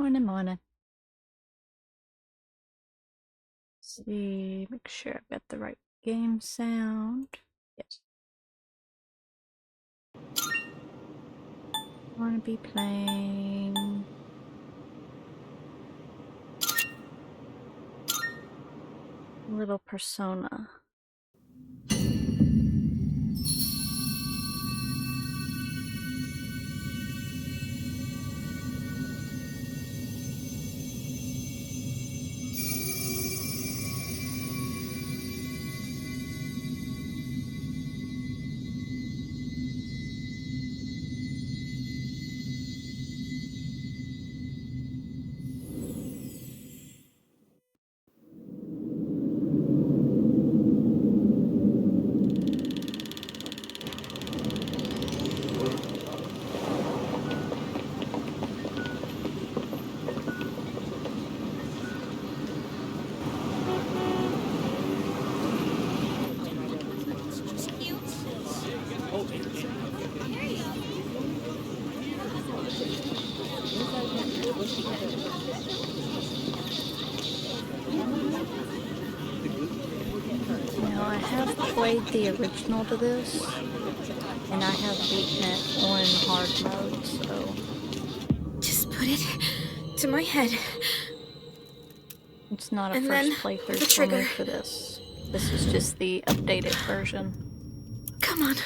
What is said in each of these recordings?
Morning, morning. See, make sure I've got the right game sound. Yes. I want to be playing Little Persona. Now, I have played the original to this, and I have beaten it on hard mode, so... Just put it to my head. It's not a And first then playthrough the for me trigger. for this. This is just the updated version. Come on.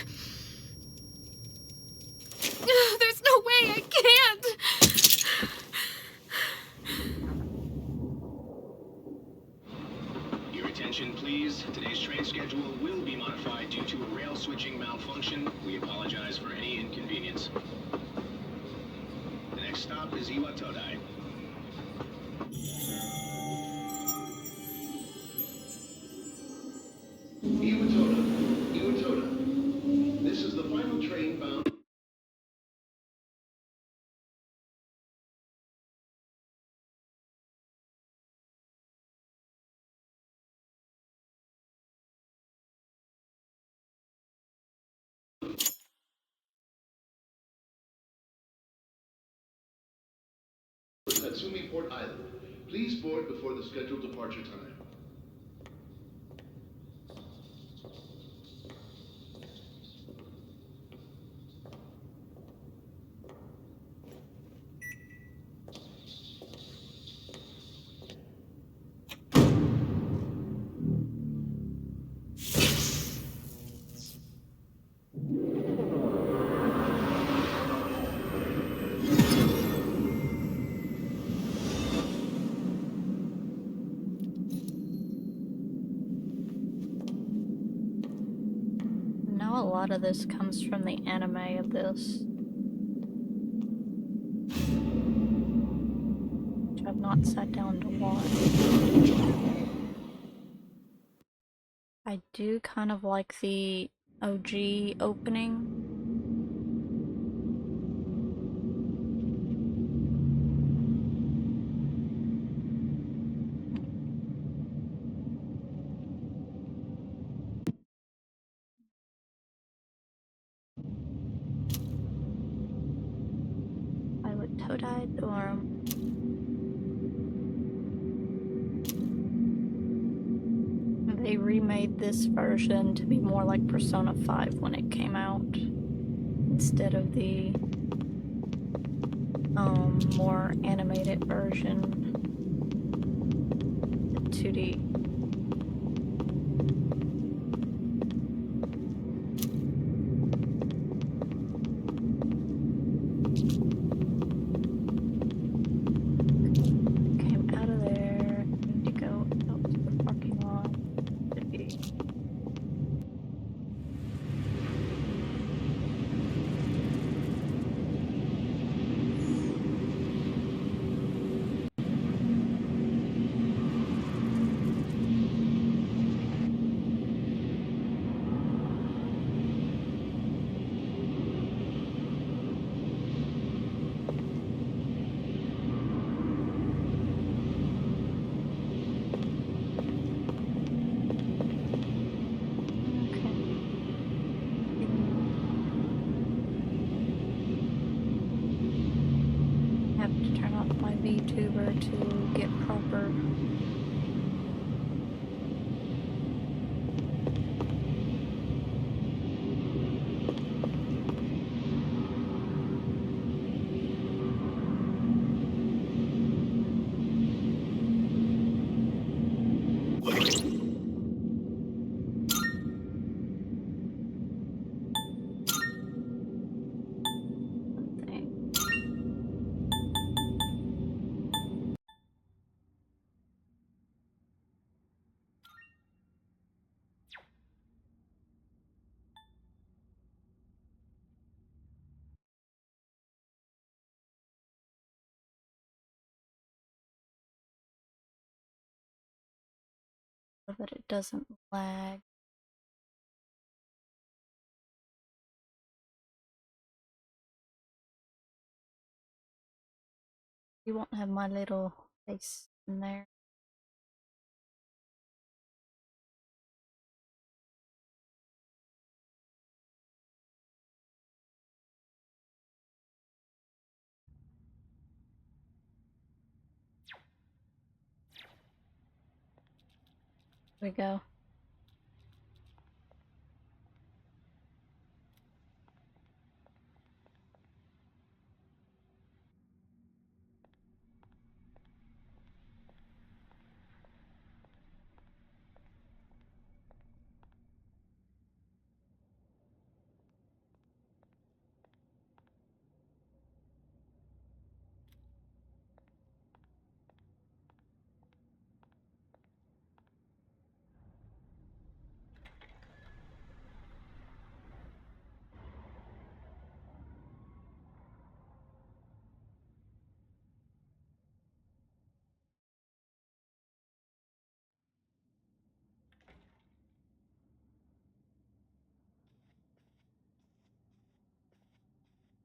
There's no way I can't! Your attention, please. Today's train schedule will be modified due to a rail switching malfunction. We apologize for any inconvenience. The next stop is Iwatodai. Iwatoda. This is the final train bound. Tatsumi Port Island. Please board before the scheduled departure time. Now a lot of this comes from the anime of this, which I've not sat down to watch. I do kind of like the OG opening. Todai Dorm. They remade this version to be more like Persona 5 when it came out, instead of the more animated version, the 2D. YouTuber to get proper thing. So that it doesn't lag. You won't have my little face in there. Here we go.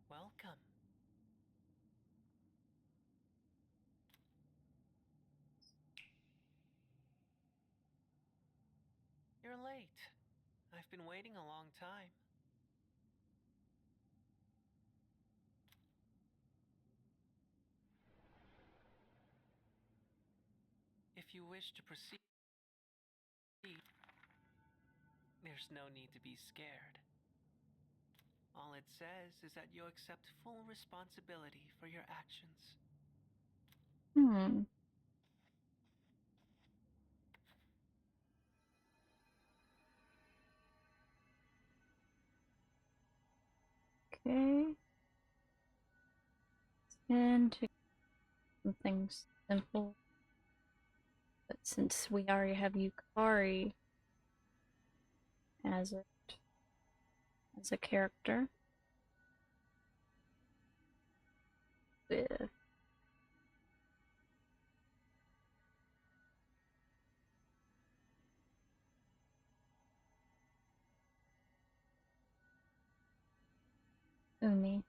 Welcome. You're late. I've been waiting a long time. If you wish to proceed, there's no need to be scared. All it says is that you accept full responsibility for your actions. Hmm. Okay. And to something simple. But since we already have Yukari as a character with Umi.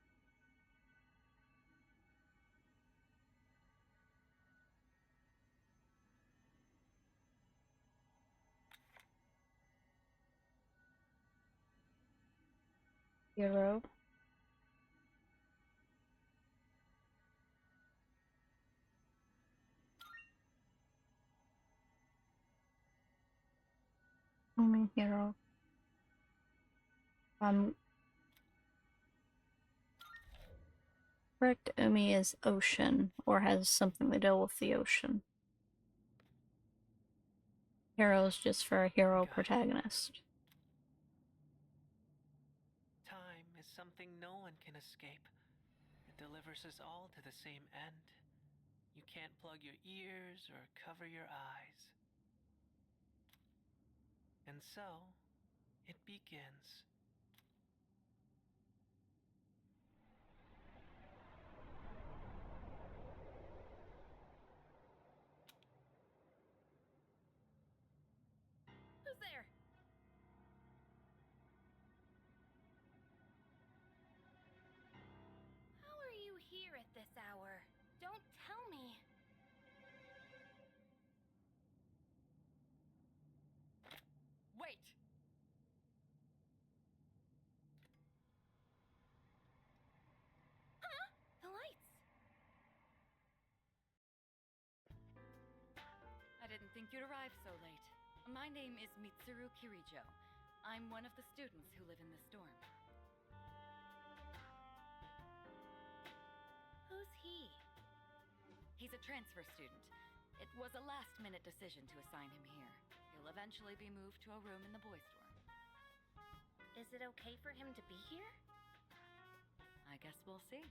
Hero. Umi Hero. Correct, Umi is ocean, or has something to do with the ocean. Hero is just for a hero protagonist. Time is something no one can escape. It delivers us all to the same end. You can't plug your ears or cover your eyes. And so, it begins. Who's there? How are you here at this hour? Don't tell me. Wait! think you'd arrive so late. My name is Mitsuru Kirijo. I'm one of the students who live in this dorm. Who's he? He's a transfer student. It was a last-minute decision to assign him here. He'll eventually be moved to a room in the boys' dorm. Is it okay for him to be here? I guess we'll see.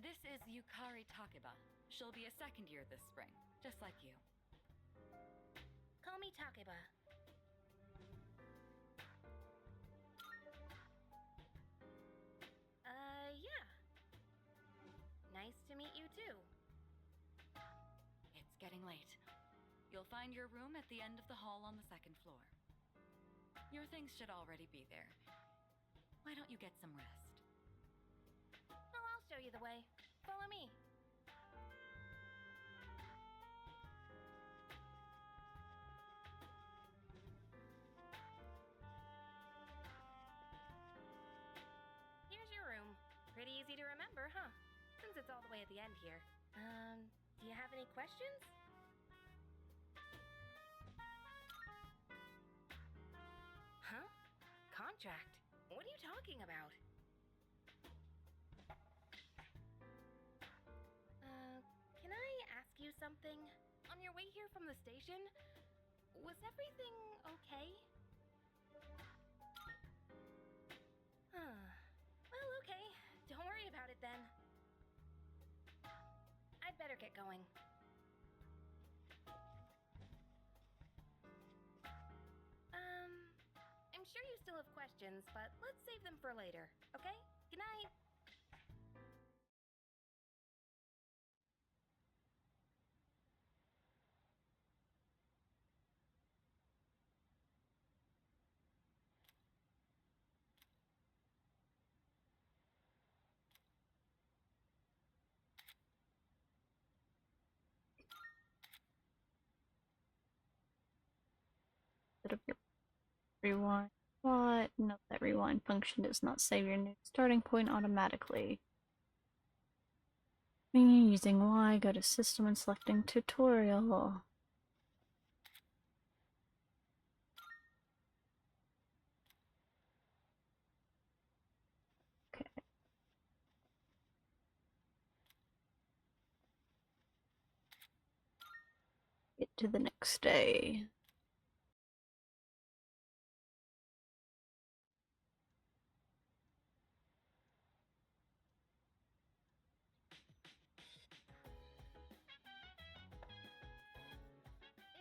This is Yukari Takeba. She'll be a second year this spring, just like you. Call me Takeba. Yeah. Nice to meet you too. It's getting late. You'll find your room at the end of the hall on the second floor. Your things should already be there. Why don't you get some rest? Well, I'll show you the way. Follow me. Here's your room. Pretty easy to remember, huh? Since it's all the way at the end here. Do you have any questions? Huh? Contract? What are you talking about? Can I ask you something? On your way here from the station, was everything okay? Well, okay. Don't worry about it then. I'd better get going. I'm sure you still have questions, but let's save them for later, okay? Good night. Bit of your rewind. What? Note that rewind function does not save your new starting point automatically. Using Y, go to System and selecting Tutorial. Okay. Get to the next day.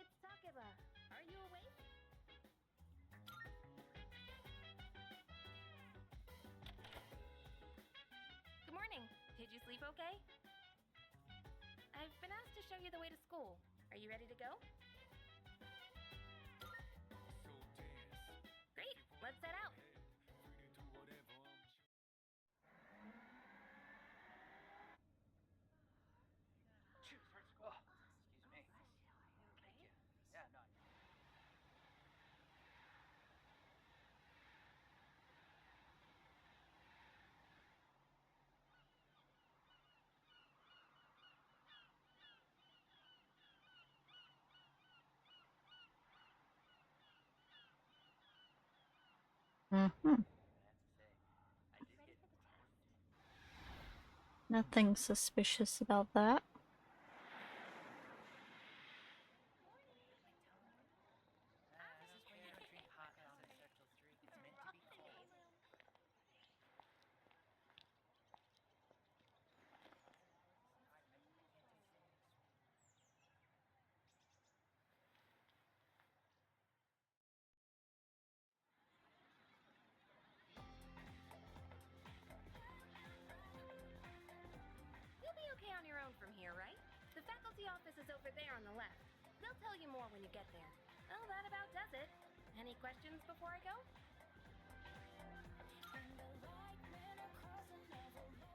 It's Takeba. Are you awake? Good morning. Did you sleep okay? I've been asked to show you the way to school. Are you ready to go? Great. Let's set out. Nothing suspicious about that. You'll be okay on your own from here, right? The faculty office is over there on the left. They'll tell you more when you get there. Well, that about does it. Any questions before I go?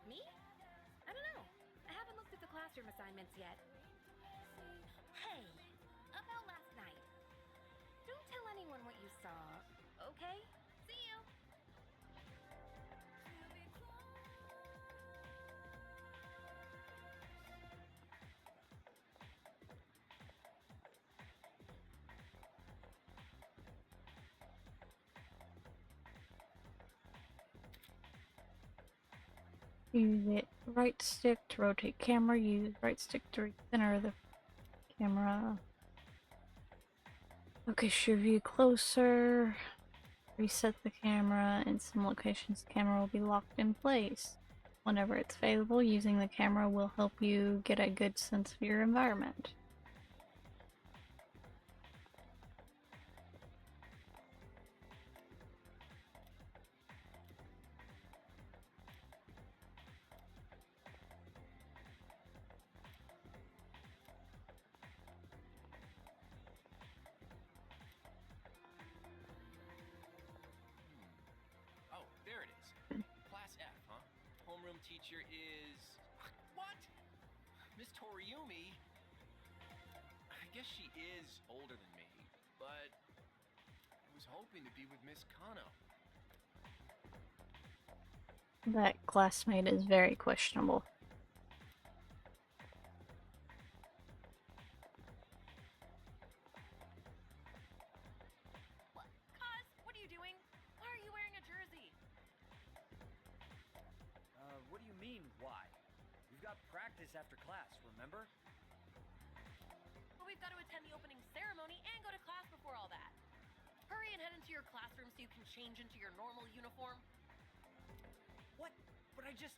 Me? I don't know. I haven't looked at the classroom assignments yet. Hey, about last night. Don't tell anyone what you saw, okay? See you. Use it right stick to rotate camera. Use right stick to recenter the camera. Okay, should view closer. Reset the camera. In some locations, the camera will be locked in place. Whenever it's available, using the camera will help you get a good sense of your environment. Oh, there it is. Class F, huh? Homeroom teacher is... What? Miss Toriumi? I guess she is older than me, but I was hoping to be with Miss Kano. That classmate is very questionable. What? Kaz, what are you doing? Why are you wearing a jersey? What do you mean, why? We've got practice after class, remember? But we've got to attend the opening ceremony and go to class before all that. Hurry and head into your classroom so you can change into your normal uniform. What? But I just...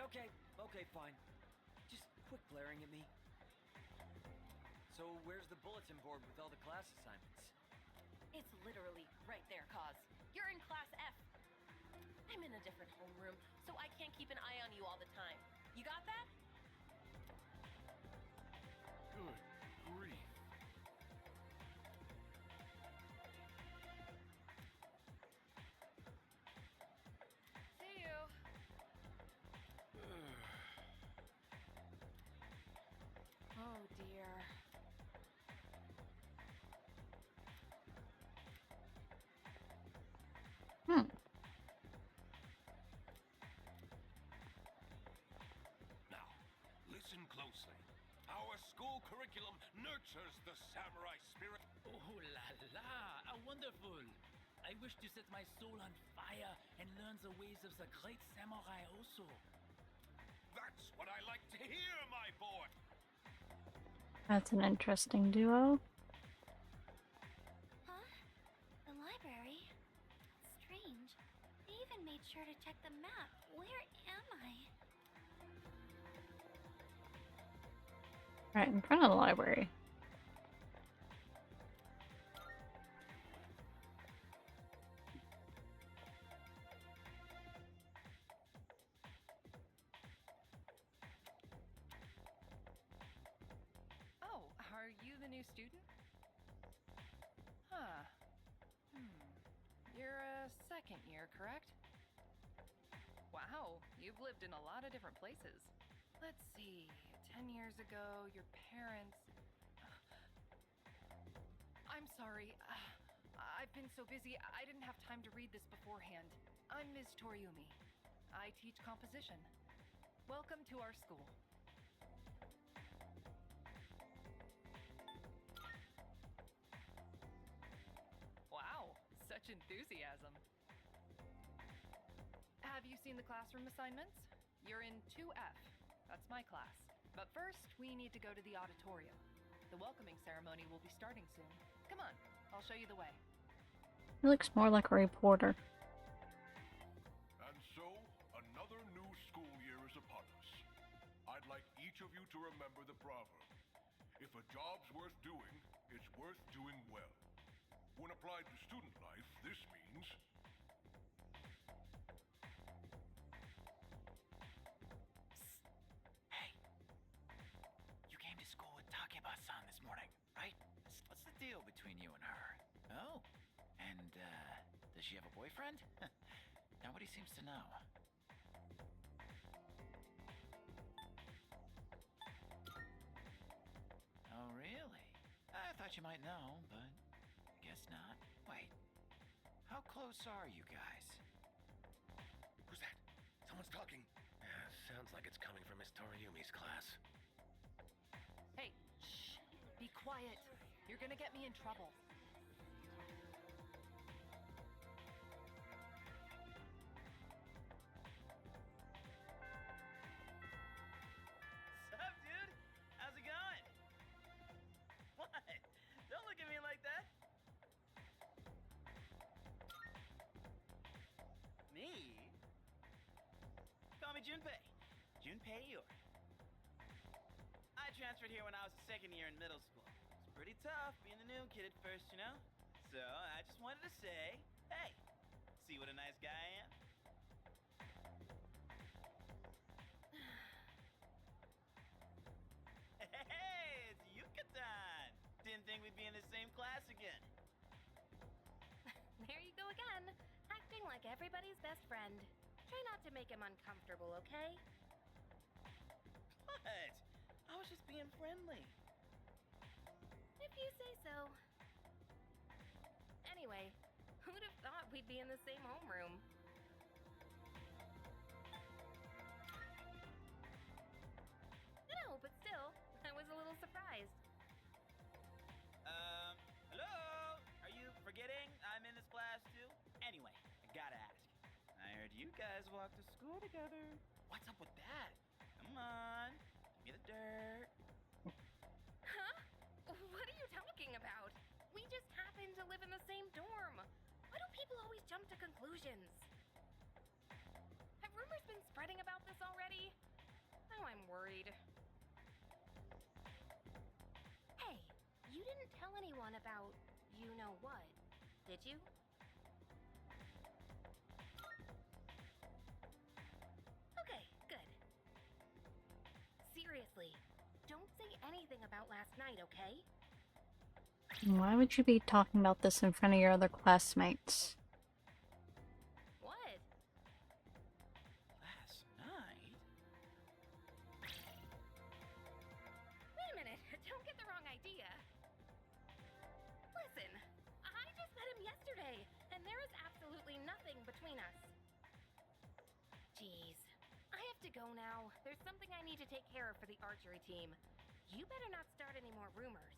Okay, fine. Just quit glaring at me. So where's the bulletin board with all the class assignments? It's literally right there, Kaz. You're in class F. I'm in a different homeroom, so I can't keep an eye on you all the time. You got that? Good grief. See you. Oh dear. Hmm. Now, listen closely. Our school curriculum nurtures the samurai spirit. Oh la la, how wonderful! I wish to set my soul on fire and learn the ways of the great samurai also. That's what I like to hear, my boy. That's an interesting duo. Huh? The library? Strange. They even made sure to check the map. Where am I? Right in front of the library. Oh, are you the new student? Huh. You're a second year, correct? Wow, you've lived in a lot of different places. Let's see, 10 years ago, your parents... I'm sorry. I've been so busy, I didn't have time to read this beforehand. I'm Ms. Toriumi. I teach composition. Welcome to our school. Wow, such enthusiasm. Have you seen the classroom assignments? You're in 2F. That's my class. But first, we need to go to the auditorium. The welcoming ceremony will be starting soon. Come on, I'll show you the way. He looks more like a reporter. And so, another new school year is upon us. I'd like each of you to remember the proverb. If a job's worth doing, it's worth doing well. When applied to student life, this means... Hey, you came to school with Takeba-san this morning, right? What's the deal between you and her? Oh, and does she have a boyfriend? Nobody seems to know. Oh, really? I thought you might know, but I guess not. Wait, how close are you guys? Who's that? Someone's talking. Sounds like it's coming from Miss Toriumi's class. Hey, shh! Be quiet. You're gonna get me in trouble. Junpei. Junpei Iori. I transferred here when I was a second year in middle school. It's pretty tough being the new kid at first, you know? So I just wanted to say, hey, see what a nice guy I am? Hey, it's Yucatan! Didn't think we'd be in the same class again. There you go again, acting like everybody's best friend. Try not to make him uncomfortable, okay? What? I was just being friendly. If you say so. Anyway, who'd have thought we'd be in the same homeroom? No, but still, I was a little surprised. Hello? Are you forgetting I'm in this class too? Anyway, I gotta ask. I heard you guys walk to school together. What's up with that? Come on, give me the dirt. Huh? What are you talking about? We just happen to live in the same dorm. Why do people always jump to conclusions? Have rumors been spreading about this already? Now I'm worried. Hey, you didn't tell anyone about you-know-what, did you? Okay, good. Seriously, don't say anything about last night, okay? Why would you be talking about this in front of your other classmates? What? Last night? Wait a minute, don't get the wrong idea. Listen, I just met him yesterday, and there is absolutely nothing between us. Jeez, I have to go now. There's something I need to take care of for the archery team. You better not start any more rumors.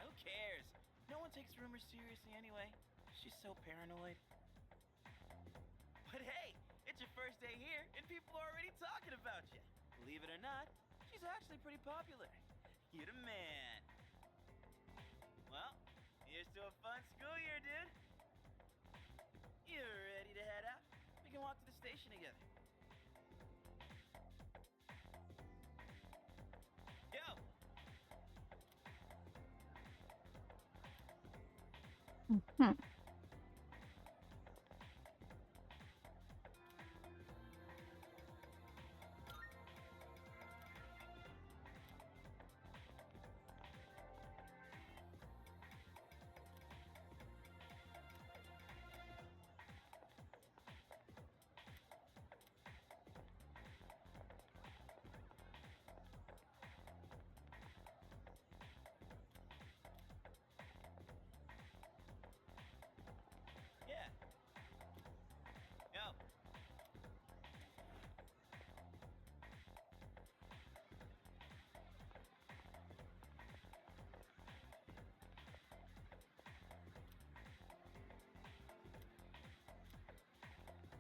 Who cares? No one takes rumors seriously anyway. She's so paranoid. But hey, it's your first day here, and people are already talking about you. Believe it or not, she's actually pretty popular. You're the man. Well, here's to a fun school year, dude. You ready to head out? We can walk to the station together. Yo! Hmm. Yeah. Yo.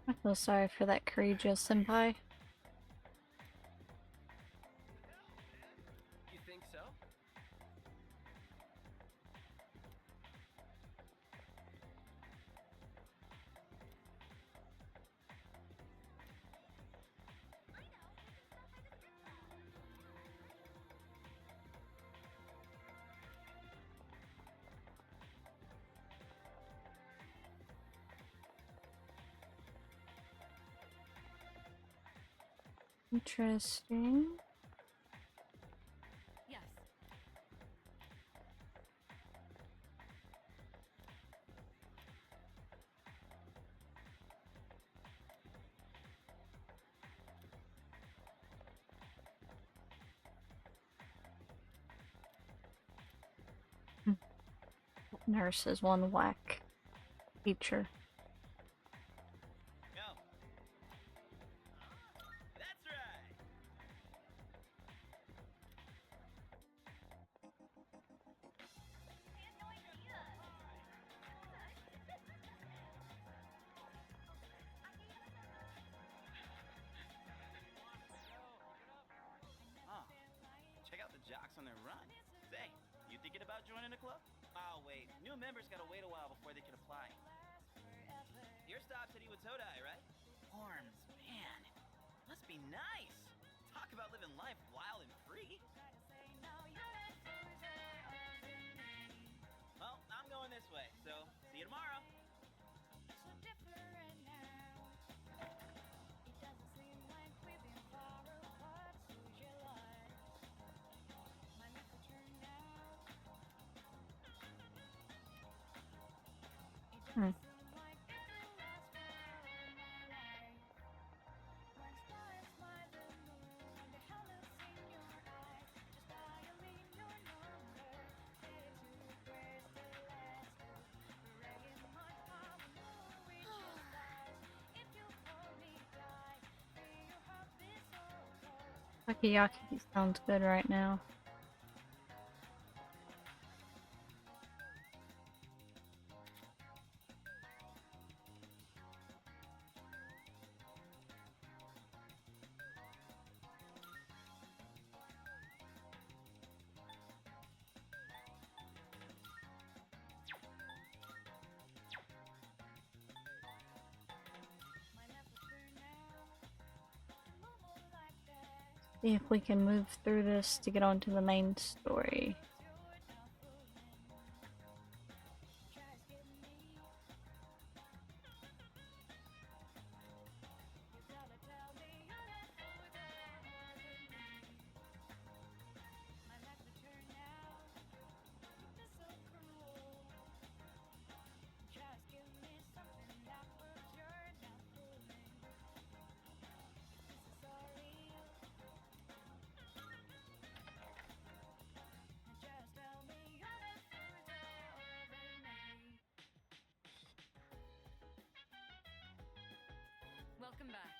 I feel sorry for that Kirijo senpai. You think so? Interesting. Yes. Nurse is one whack teacher. Yo. That's right. Oh, check out the jocks on their run. Say, you thinking about joining the club? Oh wait, new members gotta wait a while before they can apply. stop said he was Todai, right? Worms, man. Must be nice. Talk about living life wild and free. Well, I'm going this way, so see you tomorrow. Hmm. Takoyaki sounds good right now. See if we can move through this to get onto the main story. Welcome back.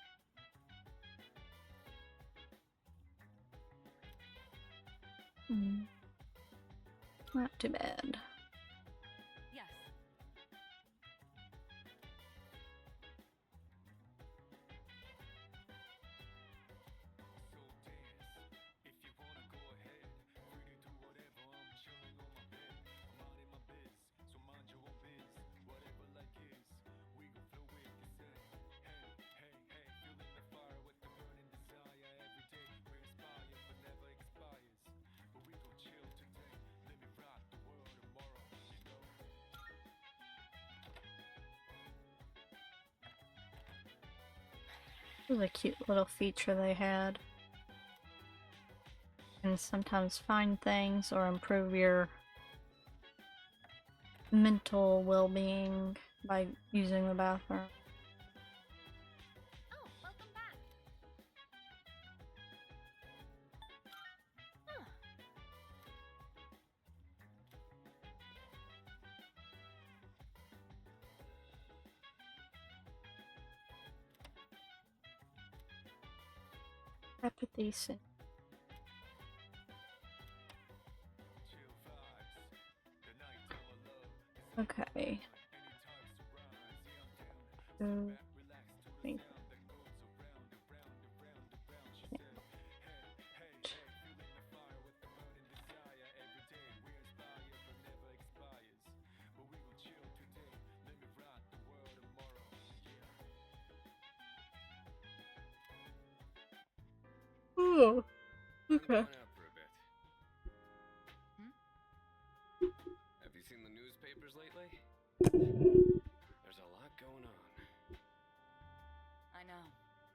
Not too bad. Yes. This was a cute little feature they had. And sometimes find things or improve your mental well-being by using the bathroom. Oh, welcome back. Huh. Apathy syndrome. Okay. So, wait. Oh, okay. Have you seen the newspapers lately? There's a lot going on. I know.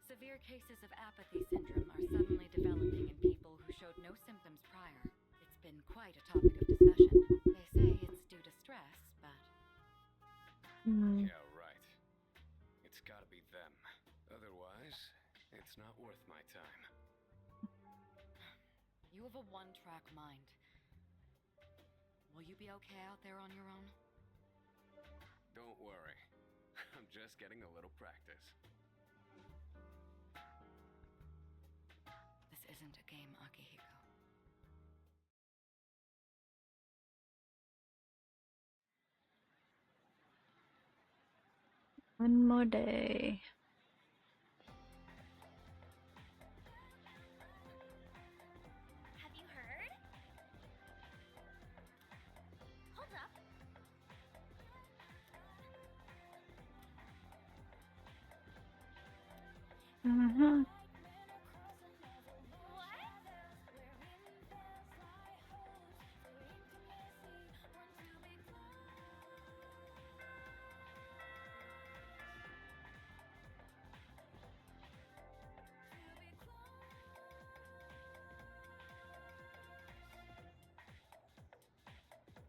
Severe cases of apathy syndrome are suddenly developing in people who showed no symptoms prior. It's been quite a topic of discussion. They say it's due to stress, but... Yeah, right. It's gotta be them. Otherwise, it's not worth my time. You have a one-track mind. Will you be okay out there on your own? Don't worry. I'm just getting a little practice. This isn't a game, Akihiko. One more day. Have you heard? Hold up. Mm-hmm.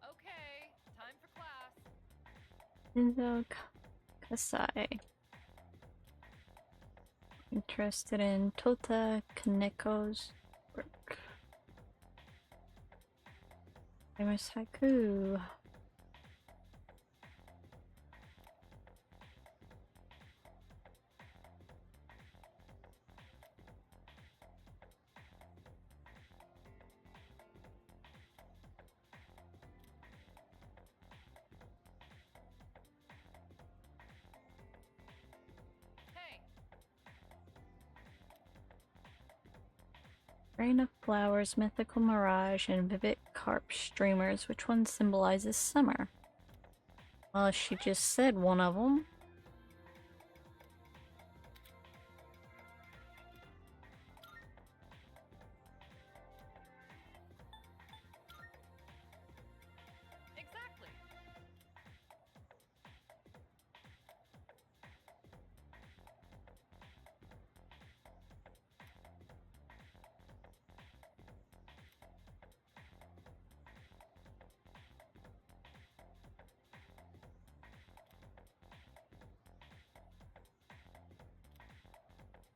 Okay, time for class. Enzo Kasai. Interested in Tota Kaneko's work. Famous haiku. Hey, Rain of flowers, mythical mirage, and vivid carp streamers. Which one symbolizes summer? Well, she just said one of them. exactly.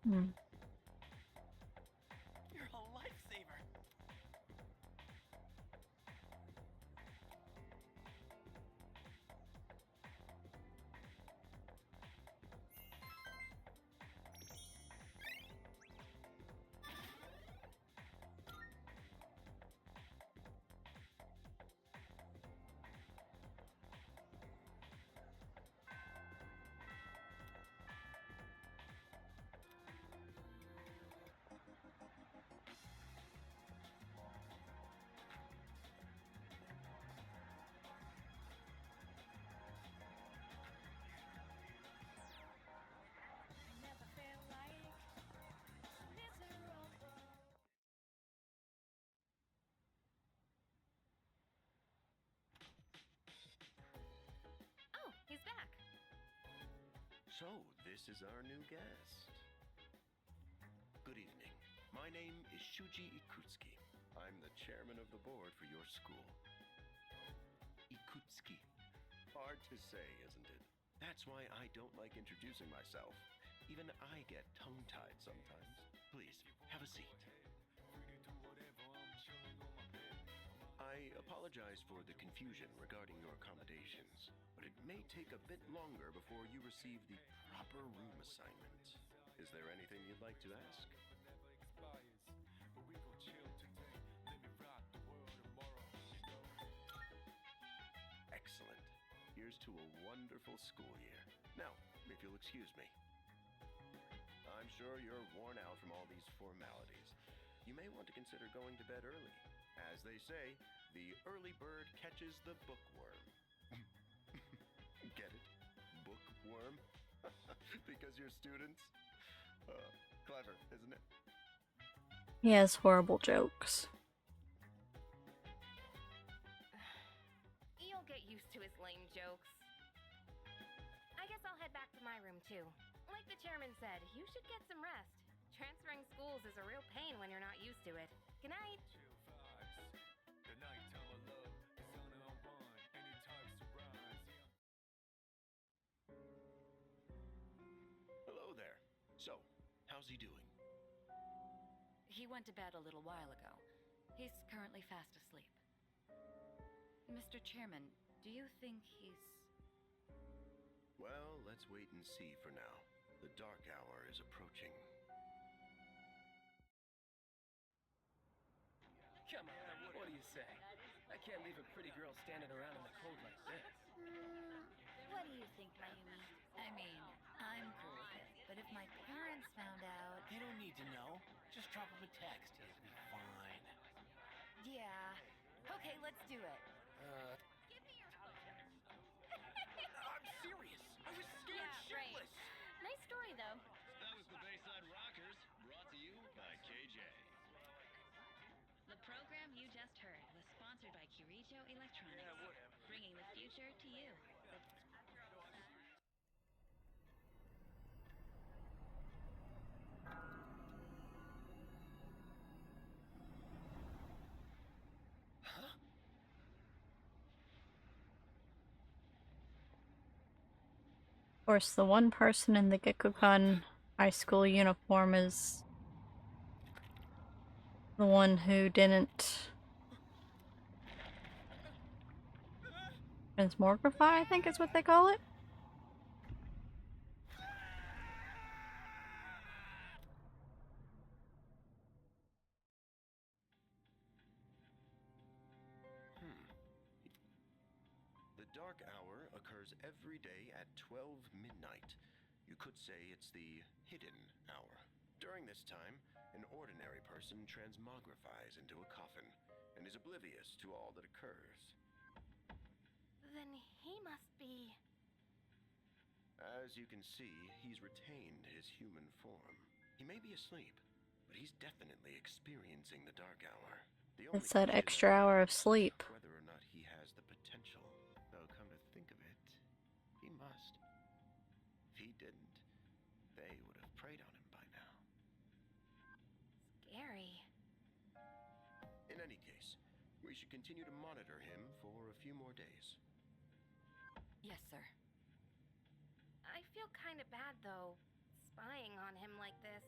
Hmm. You're a lifesaver. Oh, he's back. So, this is our new guest. Good evening. My name is Shuji Ikutsuki. I'm the chairman of the board for your school. Ikutsuki. Hard to say, isn't it? That's why I don't like introducing myself. Even I get tongue-tied sometimes. Please, have a seat. I apologize for the confusion regarding your accommodations, but it may take a bit longer before you receive the proper room assignment. Is there anything you'd like to ask? Excellent. Here's to a wonderful school year. Now, if you'll excuse me. I'm sure you're worn out from all these formalities. You may want to consider going to bed early. As they say, the early bird catches the bookworm. Get it? Bookworm? Because you're students? Clever, isn't it? He has horrible jokes. You'll get used to his lame jokes. I guess I'll head back to my room too. Like the chairman said, you should get some rest. Transferring schools is a real pain when you're not used to it. Good night. Hello there. So, how's he doing? He went to bed a little while ago. He's currently fast asleep. Mr. Chairman, do you think he's... Well, let's wait and see for now. The dark hour is approaching. Come on, what do you say? I can't leave a pretty girl standing around in the cold like this. What do you think, Mayumi? I mean, I'm cool with it, but if my parents found out... They don't need to know. Just drop him a text. It'll be fine. Yeah. Okay, let's do it. I'm serious. I was scared Yeah, right. shitless. Nice story though. That was the Bayside just heard was sponsored by Kirijo Electronics, bringing the future to you. Of course, the one person in the Gekkoukan high school uniform is the one who didn't transmogrify, I think is what they call it. The dark hour occurs every day at 12 midnight. You could say it's the hidden hour. During this time, an ordinary person transmogrifies into a coffin and is oblivious to all that occurs. Then he must be... As you can see, he's retained his human form. He may be asleep, but he's definitely experiencing the dark hour. The only It's that question extra that hour of remains is sleep. whether or not he has the potential. Though, come to think of it, he must. If he didn't, they would have preyed on him by now. scary. In any case, we should continue to monitor him for a few more days. Yes, sir. I feel kind of bad, though, spying on him like this.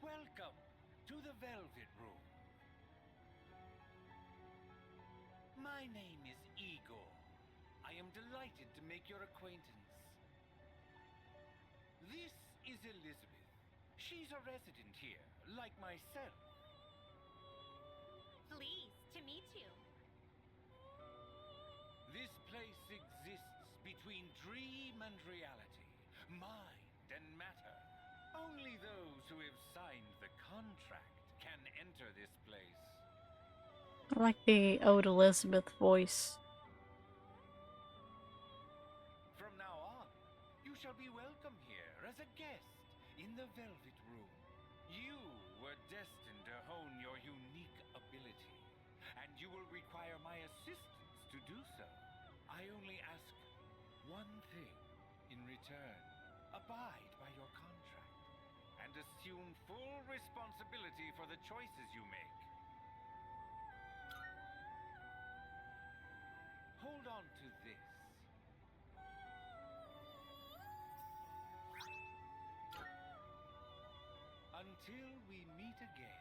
Welcome to the Velvet Room. My name is Igor. I am delighted to make your acquaintance. This is Elizabeth. She's a resident here, like myself. Pleased to meet you. This place exists between dream and reality, mind and matter. Only those who have signed the contract can enter this place. I like the old Elizabeth voice. From now on, you shall be welcome here as a guest in the Velvet Room. You were destined to hone your unique ability, and you will require my assistance to do so. I only ask one thing in return. Abide by your contract, and assume full responsibility for the choices you make. Hold on to this. Until we meet again.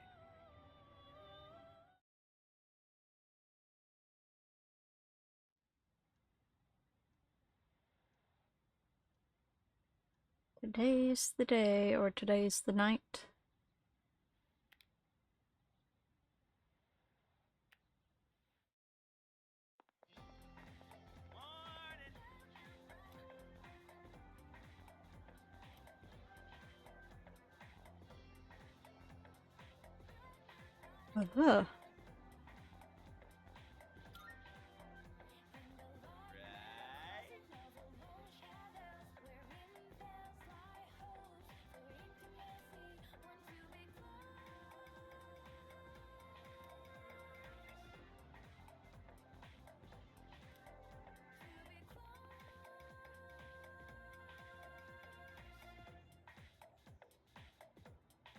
Today's the day, or today's the night. Uh-huh.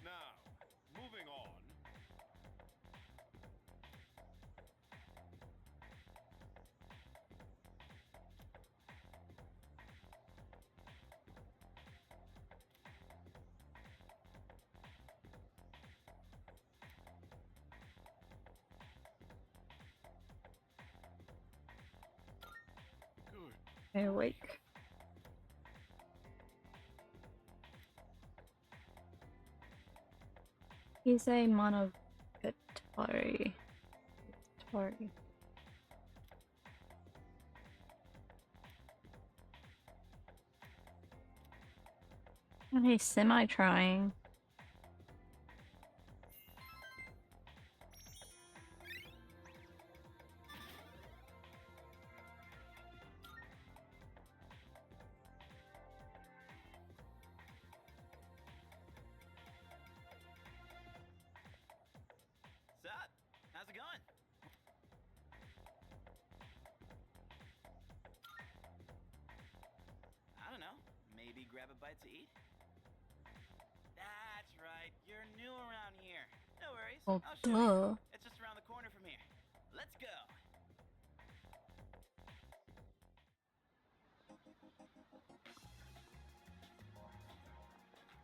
Now, moving on. Good. Stay awake. He's a monogatari. He's semi-trying. Sup? How's it going? I don't know. Maybe grab a bite to eat? That's right. You're new around here. No worries. Well, I'll show you. duh. It's just around the corner from here. Let's go.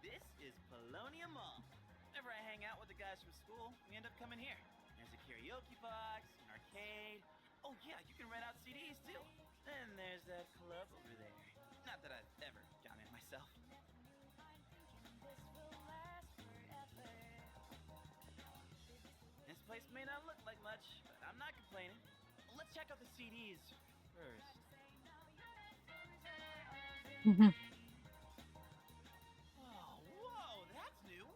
This is Polonia Mall. Whenever I hang out with the guys from school, we end up coming here. There's a karaoke box, an arcade. Oh yeah, you can rent out CDs too. Then there's that club over there. Not that I've ever gone in myself. This place may not look like much, but I'm not complaining. Let's check out the CDs first. Mhm. Oh, whoa, that's new.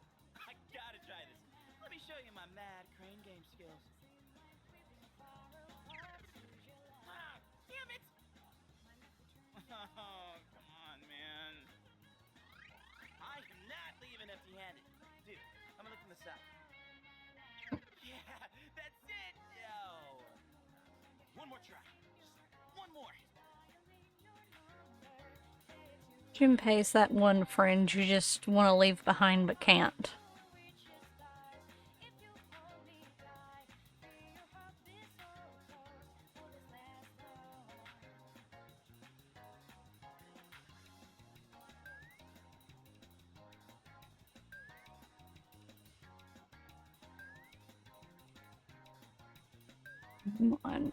I gotta try this. Let me show you my mad crane game skills. Ah, damn it! Oh, come on, man. I am not leaving empty-handed. Dude, I'm gonna look from the side. Yeah, that's it! Yo! One more try. Just one more. Junpei's that one friend you just want to leave behind but can't. Come on.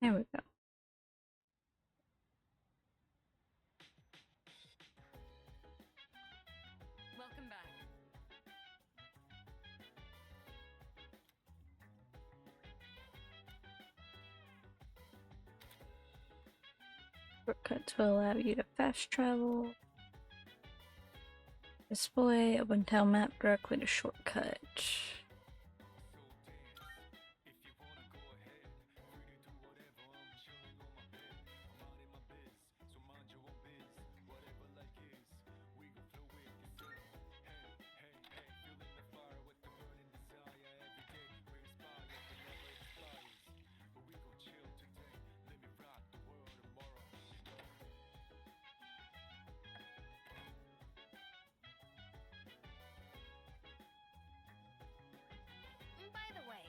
There we go. Welcome back. Shortcut to allow you to fast travel. Display open tail map directly to shortcut. By the way,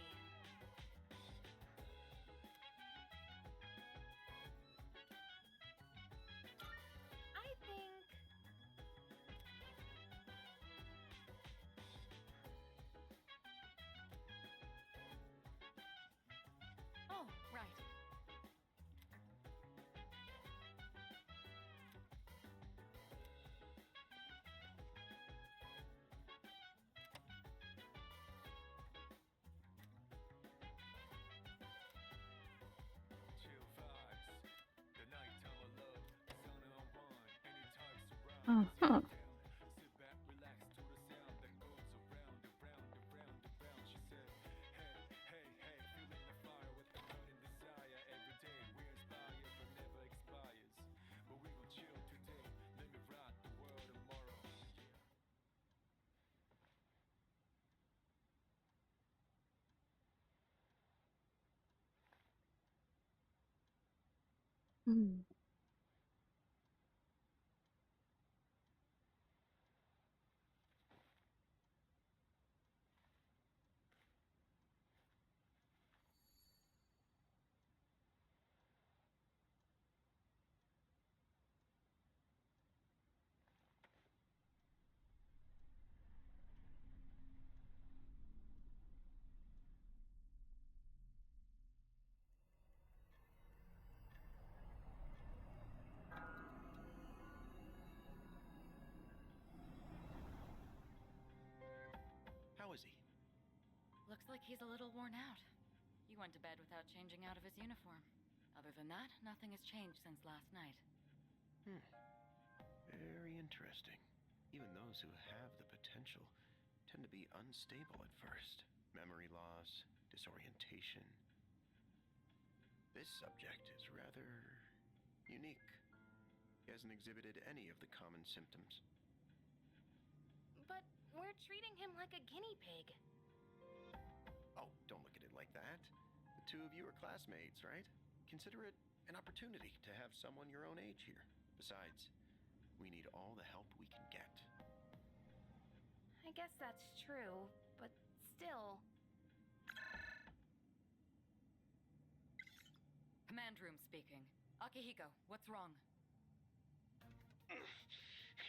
I think Oh, right. Uh-huh. Hmm. like he's a little worn out. He went to bed without changing out of his uniform. Other than that, nothing has changed since last night. Very interesting. Even those who have the potential tend to be unstable at first. Memory loss, disorientation. This subject is rather unique. He hasn't exhibited any of the common symptoms. But we're treating him like a guinea pig. Oh, don't look at it like that. The two of you are classmates, right? Consider it an opportunity to have someone your own age here. Besides, we need all the help we can get. I guess that's true, but still. Command room speaking. Akihiko, what's wrong?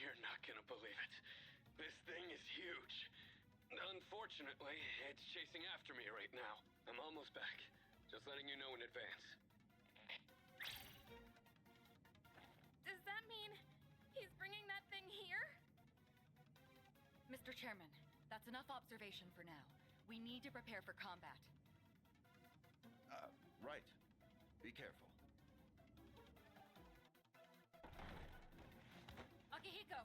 You're not gonna believe it. This thing is huge. Unfortunately, it's chasing after me right now. I'm almost back. Just letting you know in advance. Does that mean he's bringing that thing here? Mr. Chairman, that's enough observation for now. We need to prepare for combat. Right. Be careful. Akihiko!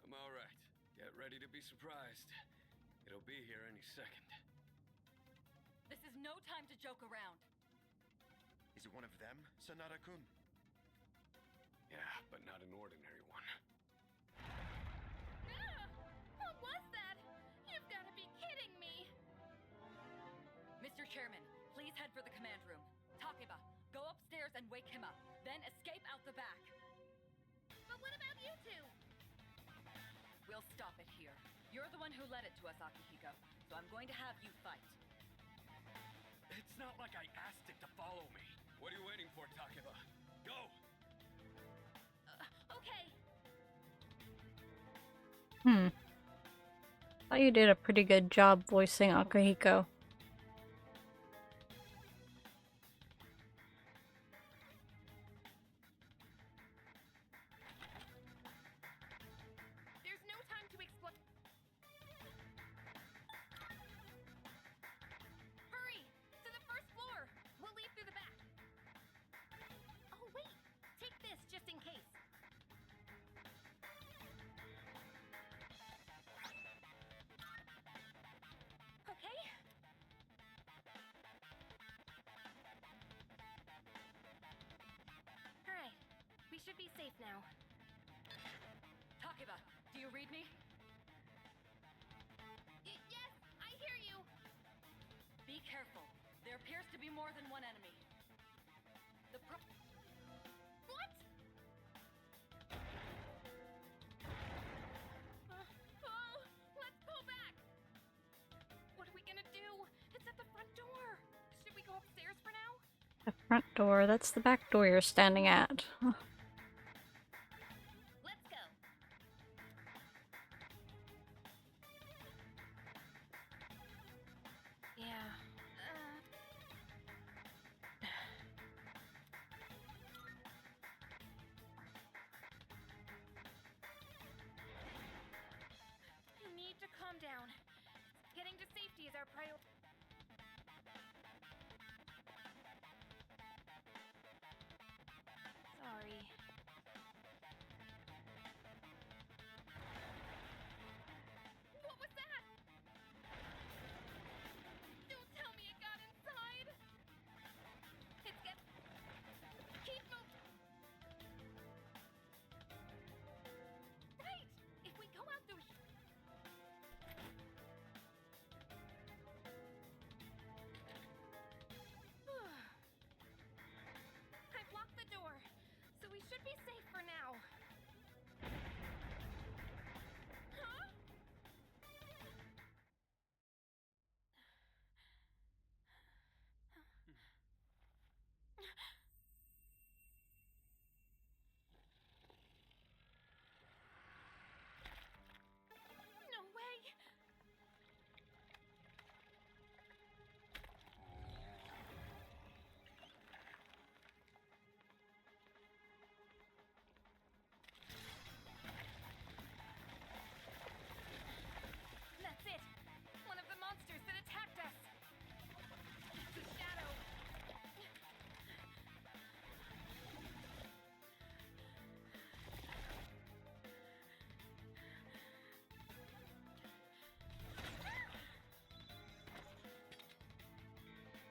I'm all right. Get ready to be surprised. It'll be here any second. This is no time to joke around. Is it one of them, Sanada-kun? Yeah, but not an ordinary one. What was that? You've got to be kidding me! Mr. Chairman, please head for the command room. Takeba, go upstairs and wake him up. Then escape out the back. But what about you two? We'll stop it here. You're the one who led it to us, Akihiko, so I'm going to have you fight. It's not like I asked it to follow me. What are you waiting for, Takeba? Go! Okay. Thought you did a pretty good job voicing Akihiko. There's no time to explore. Hurry! To the first floor! We'll leave through the back. Oh, wait! Take this just in case. Okay? Alright. We should be safe now. Takeba, do you read me? Yes! I hear you! Be careful. There appears to be more than one enemy. What? Let's pull back! What are we gonna do? It's at the front door! Should we go upstairs for now? The front door, that's the back door you're standing at. Let's go! Yeah. I need to calm down. Getting to safety is our priority. Sorry.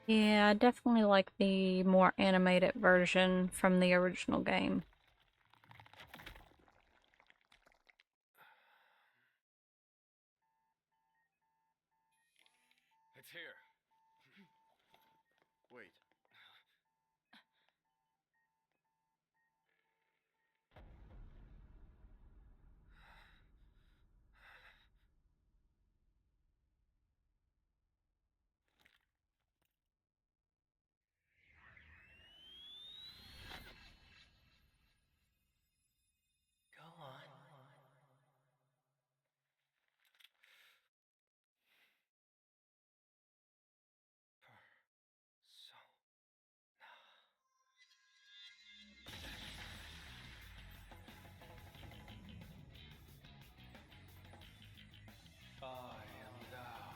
Yeah, I definitely like the more animated version from the original game. It's here. Wait. Go on. I am thou.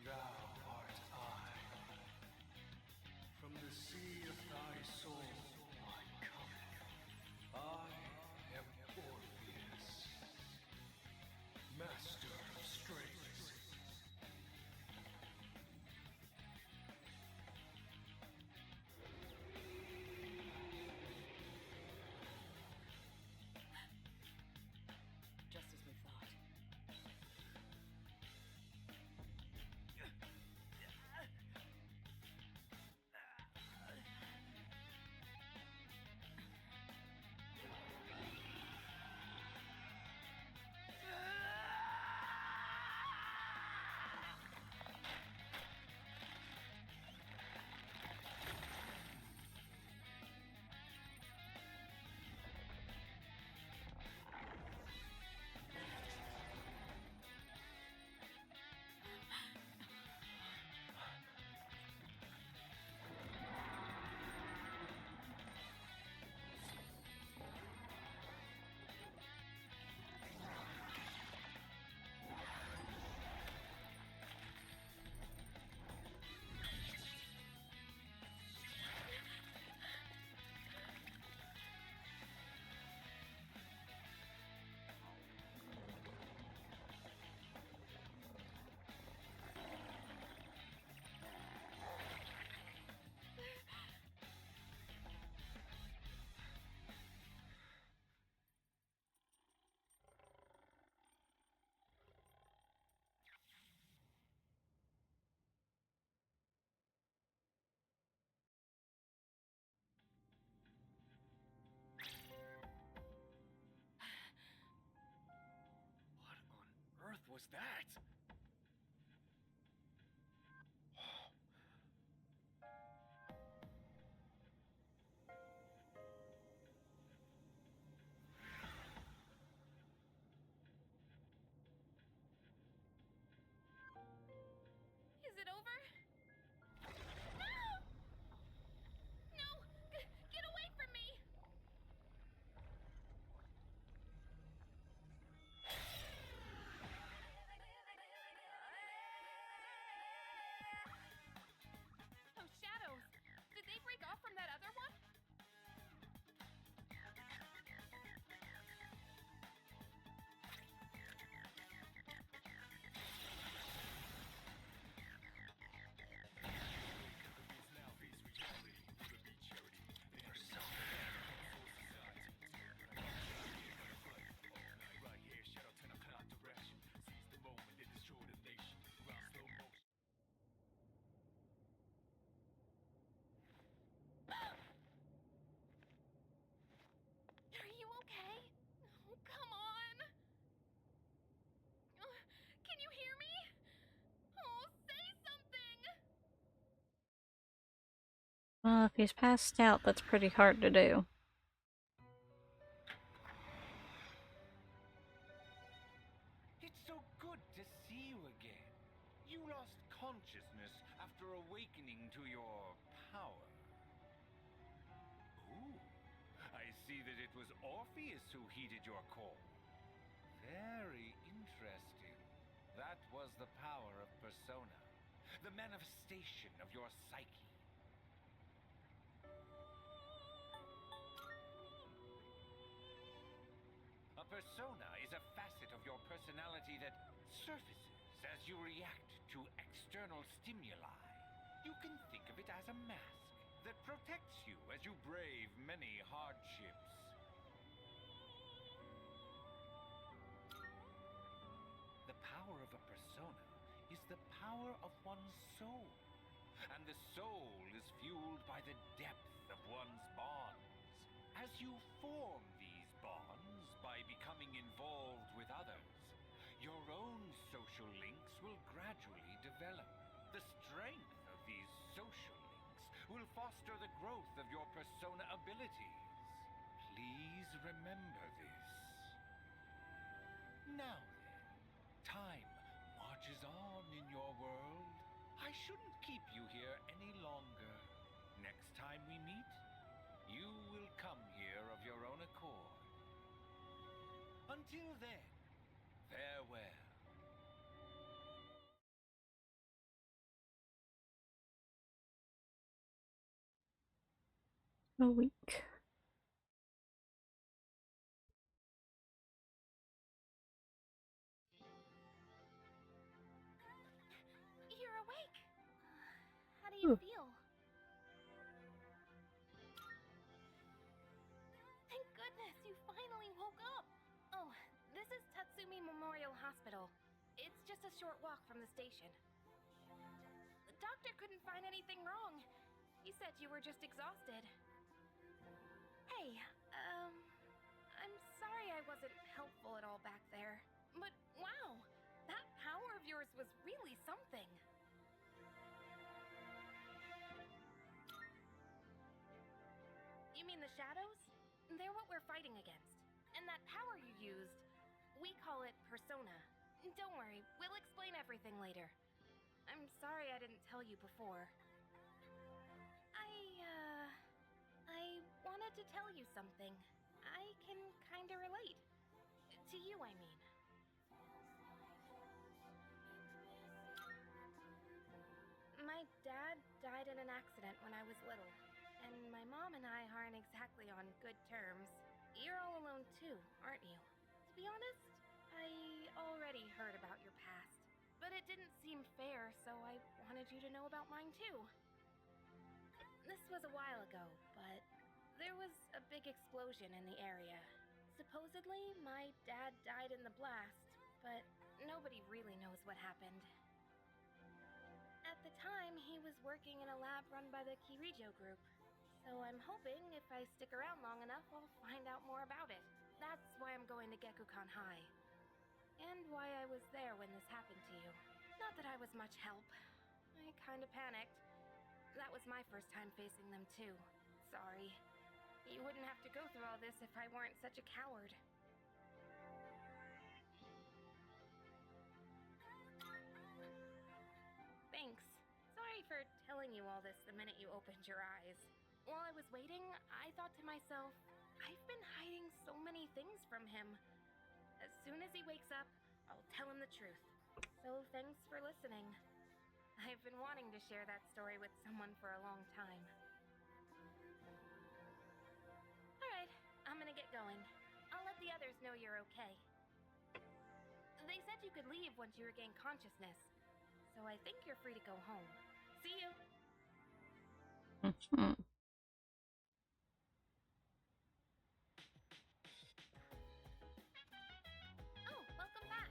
Thou art I. From the sea of thy soul I come. I am Orpheus, master of strings. Just as we thought. What on earth was that? Is it over? No! No! Get away from me! Those shadows! Did they break off from that other one? Are you okay? Oh, come on! Can you hear me? Oh, say something! Well, if he's passed out, that's pretty hard to do. It's so good to see you again. You lost consciousness after awakening to your power. Ooh, I see that it was Orpheus who heeded your call. Very interesting. That was the power of persona, the manifestation of your psyche. A persona is a facet of your personality that surfaces as you react to external stimuli. You You can think of it as a mask that protects you as you brave many hardships. The power of a persona is the power of one's soul. And the soul is fueled by the depth of one's bonds. As you form these bonds by becoming involved with others, your own social links will gradually develop. The strength of these social links will foster the growth of your persona abilities. Please remember this. Now then, time marches on in your world. I shouldn't keep you here any longer. Next time we meet, you will come here of your own accord. Until then, farewell. A week. You're awake. How do you feel? Thank goodness you finally woke up. Oh, this is Tatsumi Memorial Hospital. It's just a short walk from the station. The doctor couldn't find anything wrong. He said you were just exhausted. Hey, I'm sorry I wasn't helpful at all back there. But wow, that power of yours was really something. You mean the shadows? They're what we're fighting against. And that power you used, we call it persona. Don't worry, we'll explain everything later. I'm sorry I didn't tell you before. I wanted to tell you something. I can kinda relate. To you, I mean. My dad died in an accident when I was little, and my mom and I aren't exactly on good terms. You're all alone too, aren't you? To be honest, I already heard about your past, but it didn't seem fair, so I wanted you to know about mine too. This was a while ago, but there was a big explosion in the area. Supposedly, my dad died in the blast, but nobody really knows what happened. At the time, he was working in a lab run by the Kirijo group, so I'm hoping if I stick around long enough, I'll find out more about it. That's why I'm going to Gekukan High. And why I was there when this happened to you. Not that I was much help. I kinda panicked. That was my first time facing them too. Sorry. You wouldn't have to go through all this if I weren't such a coward. Thanks. Sorry for telling you all this the minute you opened your eyes. While I was waiting, I thought to myself, I've been hiding so many things from him. As soon as he wakes up, I'll tell him the truth. So thanks for listening. I've been wanting to share that story with someone for a long time. Alright, I'm gonna get going. I'll let the others know you're okay. They said you could leave once you regain consciousness, so I think you're free to go home. See you! Oh, welcome back!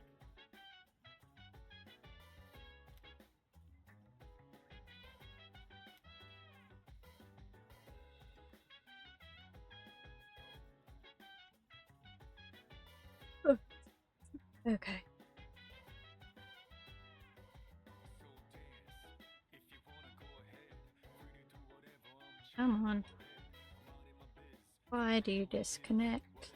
Okay. Come on. Why do you disconnect?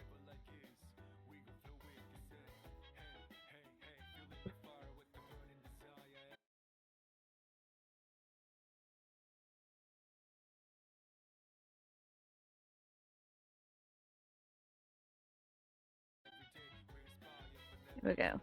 Here we go.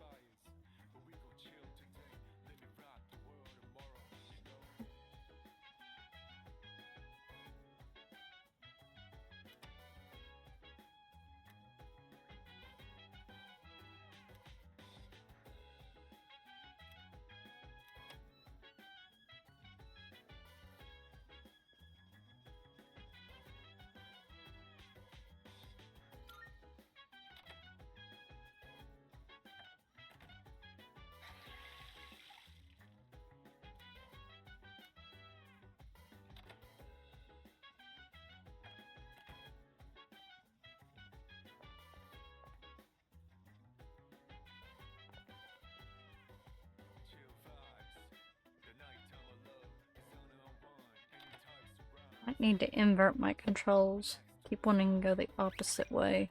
need to invert my controls. Keep wanting to go the opposite way.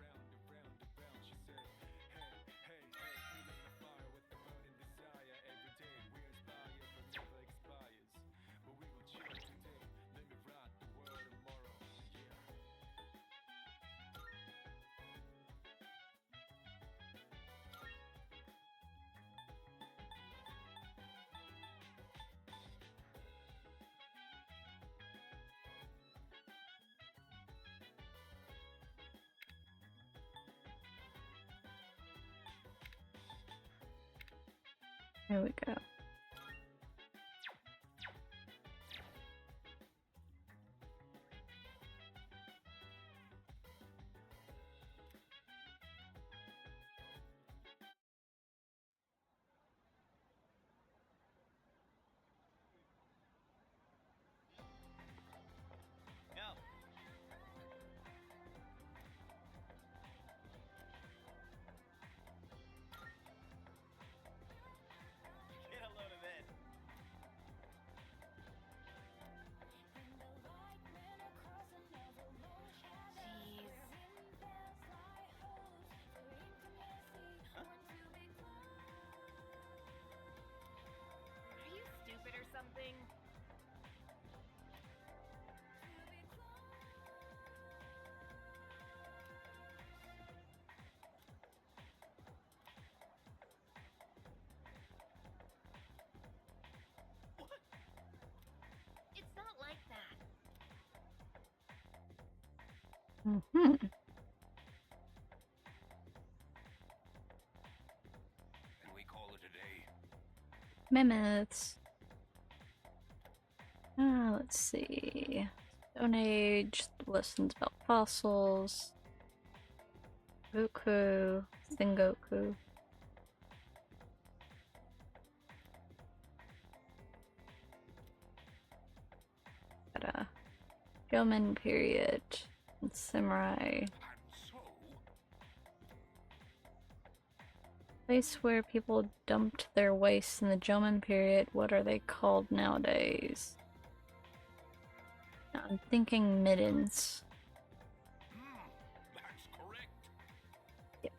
Here we go. Yo. Get a load of this. Are you stupid or something? It's not like that. Mm-hmm. Can we call it a day? Mammoths. Let's see. Stone Age, lessons about fossils. Goku, Sengoku. Got a Jomon period and samurai. Place where people dumped their waste in the Jomon period. What are they called nowadays? I'm thinking middens. That's correct. Yep.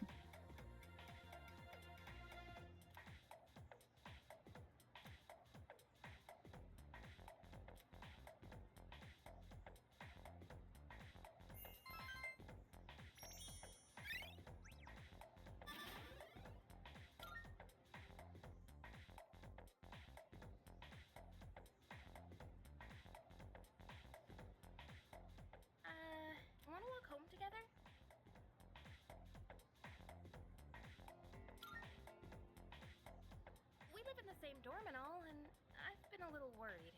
Wanna walk home together? We live in the same dorm and all, and I've been a little worried.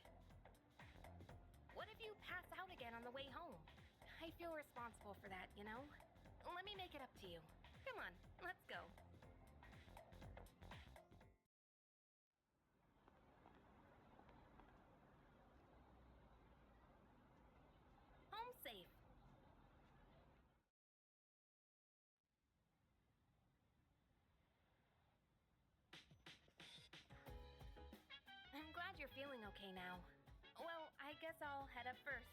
What if you pass out again on the way home? I feel responsible for that, you know? Let me make it up to you. Come on, let's go. Home safe. I'm glad you're feeling okay now. Well, I guess I'll head up first.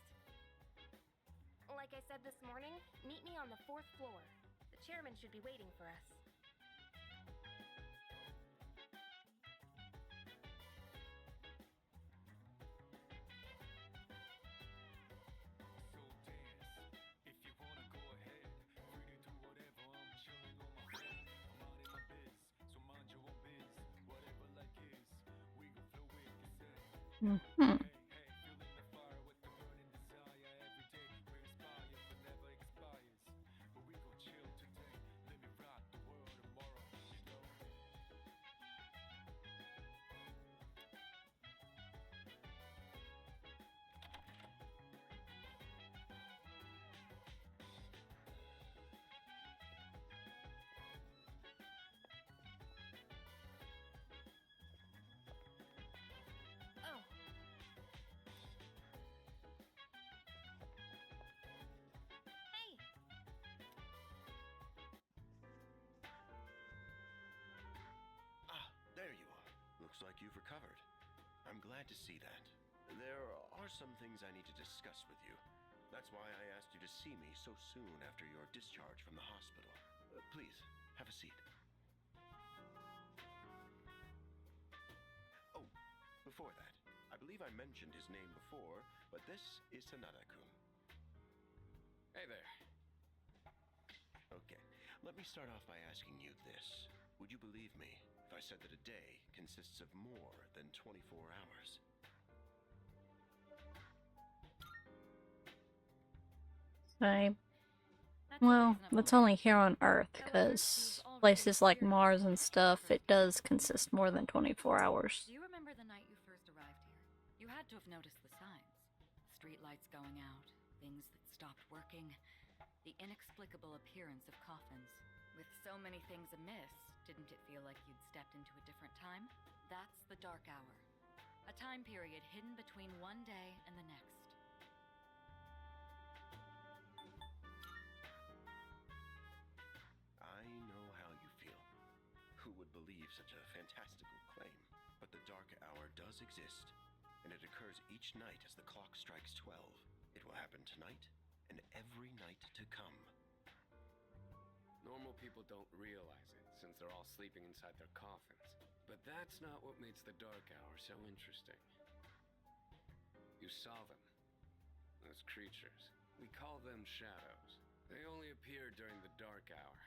Like I said this morning, meet me on the 4th floor. The chairman should be waiting for us. Mm-hmm. Oh. Hey. Ah, there you are. Looks like you've recovered. I'm glad to see that. There are some things I need to discuss with you. That's why I asked you to see me so soon after your discharge from the hospital. Please, have a seat. Oh, before that, I believe I mentioned his name before, but this is Sanada-kun. Hey there. Okay, let me start off by asking you this. Would you believe me if I said that a day consists of more than 24 hours? Right. Well, that's only here on Earth, because places like Mars and stuff, it does consist more than 24 hours. Do you remember the night you first arrived here? You had to have noticed the signs. Street lights going out, things that stopped working, the inexplicable appearance of coffins. With so many things amiss, didn't it feel like you'd stepped into a different time? That's the Dark Hour. A time period hidden between one day and the next. I know how you feel. Who would believe such a fantastical claim? But the Dark Hour does exist, and it occurs each night as the clock strikes 12. It will happen tonight, and every night to come. Normal people don't realize it, since they're all sleeping inside their coffins. But that's not what makes the Dark Hour so interesting. You saw them. Those creatures. We call them shadows. They only appear during the Dark Hour,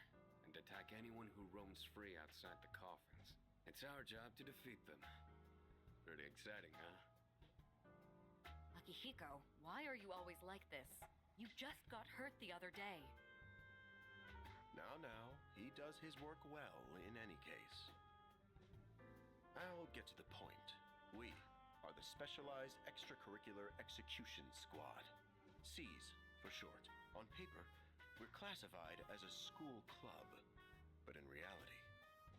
and attack anyone who roams free outside the coffins. It's our job to defeat them. Pretty exciting, huh? Akihiko, why are you always like this? You just got hurt the other day. Now, he does his work well in any case. I'll get to the point. We are the Specialized Extracurricular Execution Squad. SEAS for short. On paper, we're classified as a school club. But in reality,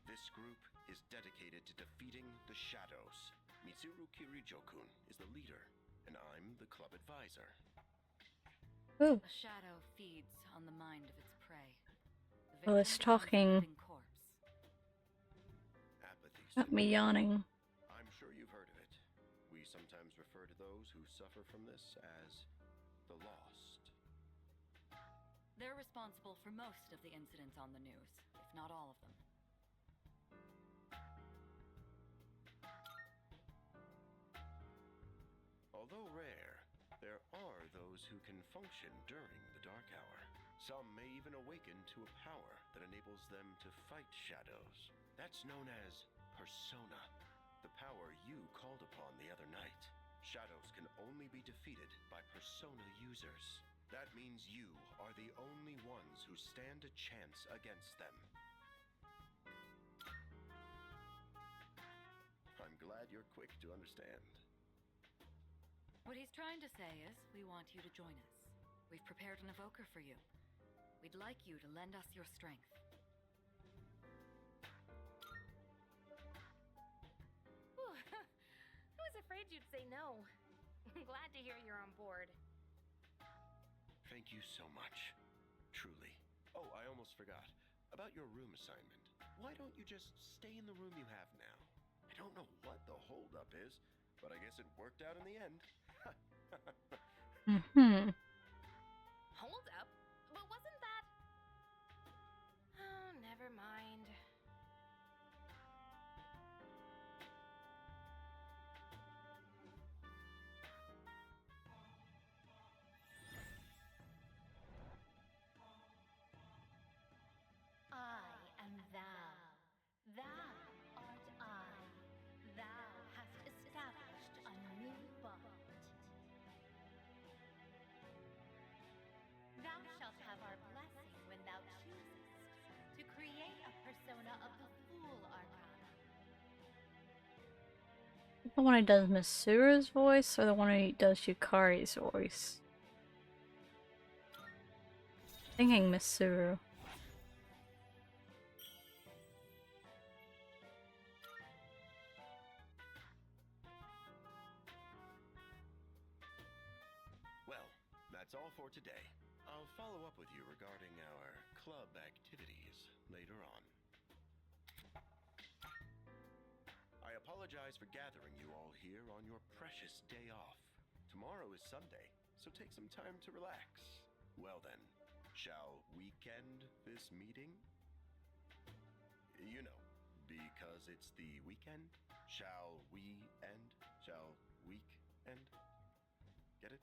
this group is dedicated to defeating the Shadows. Mitsuru Kirijo-kun is the leader, and I'm the club advisor. Ooh. A shadow feeds on the mind of its prey. Well, it's talking. Got me yawning. I'm sure you've heard of it. We sometimes refer to those who suffer from this as the lost. They're responsible for most of the incidents on the news, if not all of them. Although rare, there are those who can function during the Dark Hour. Some may even awaken to a power that enables them to fight shadows. That's known as Persona, the power you called upon the other night. Shadows can only be defeated by Persona users. That means you are the only ones who stand a chance against them. I'm glad you're quick to understand. What he's trying to say is, we want you to join us. We've prepared an evoker for you. We'd like you to lend us your strength. I was afraid you'd say no. I'm glad to hear you're on board. Thank you so much. Truly. Oh, I almost forgot. About your room assignment. Why don't you just stay in the room you have now? I don't know what the holdup is, but I guess it worked out in the end. Hold up? But wasn't that... Oh, never mind. I am thou. Thou art I. Thou hast established a new bond. Thou shalt have our blessing when thou choosest to create a persona of the Fool Arcana. The one who does Misuru's voice, or the one who does Yukari's voice? Thinking Misuru. Well, that's all for today. I'll follow up with you regarding our club activities later on. I apologize for gathering you all here on your precious day off. Tomorrow is Sunday, so take some time to relax. Well then, shall weekend this meeting? You know, because it's the weekend. Shall we end? Shall week end? Get it?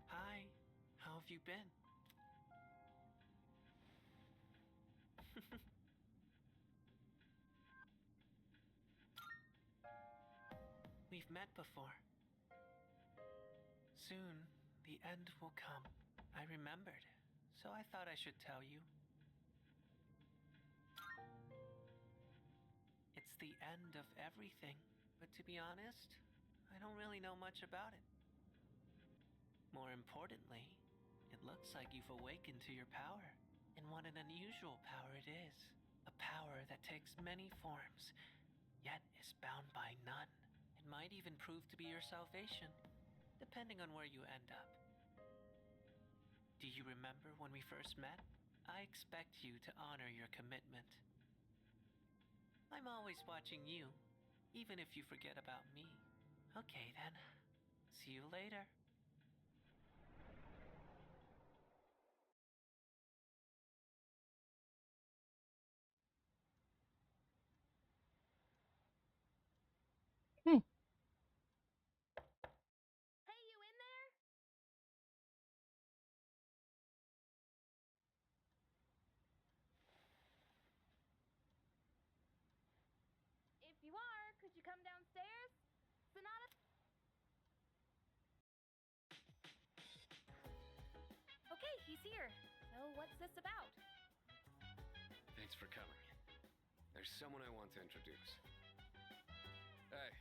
Hi, how have you been? We've met before. Soon, the end will come. I remembered, so I thought I should tell you. It's the end of everything, but to be honest, I don't really know much about it. More importantly, it looks like you've awakened to your power. And what an unusual power it is. A power that takes many forms, yet is bound by none. It might even prove to be your salvation, depending on where you end up. Do you remember when we first met? I expect you to honor your commitment. I'm always watching you, even if you forget about me. Okay then, see you later. Hey, you in there? If you are, could you come downstairs? Sonata? Okay, he's here. So what's this about? Thanks for coming. There's someone I want to introduce. Hey,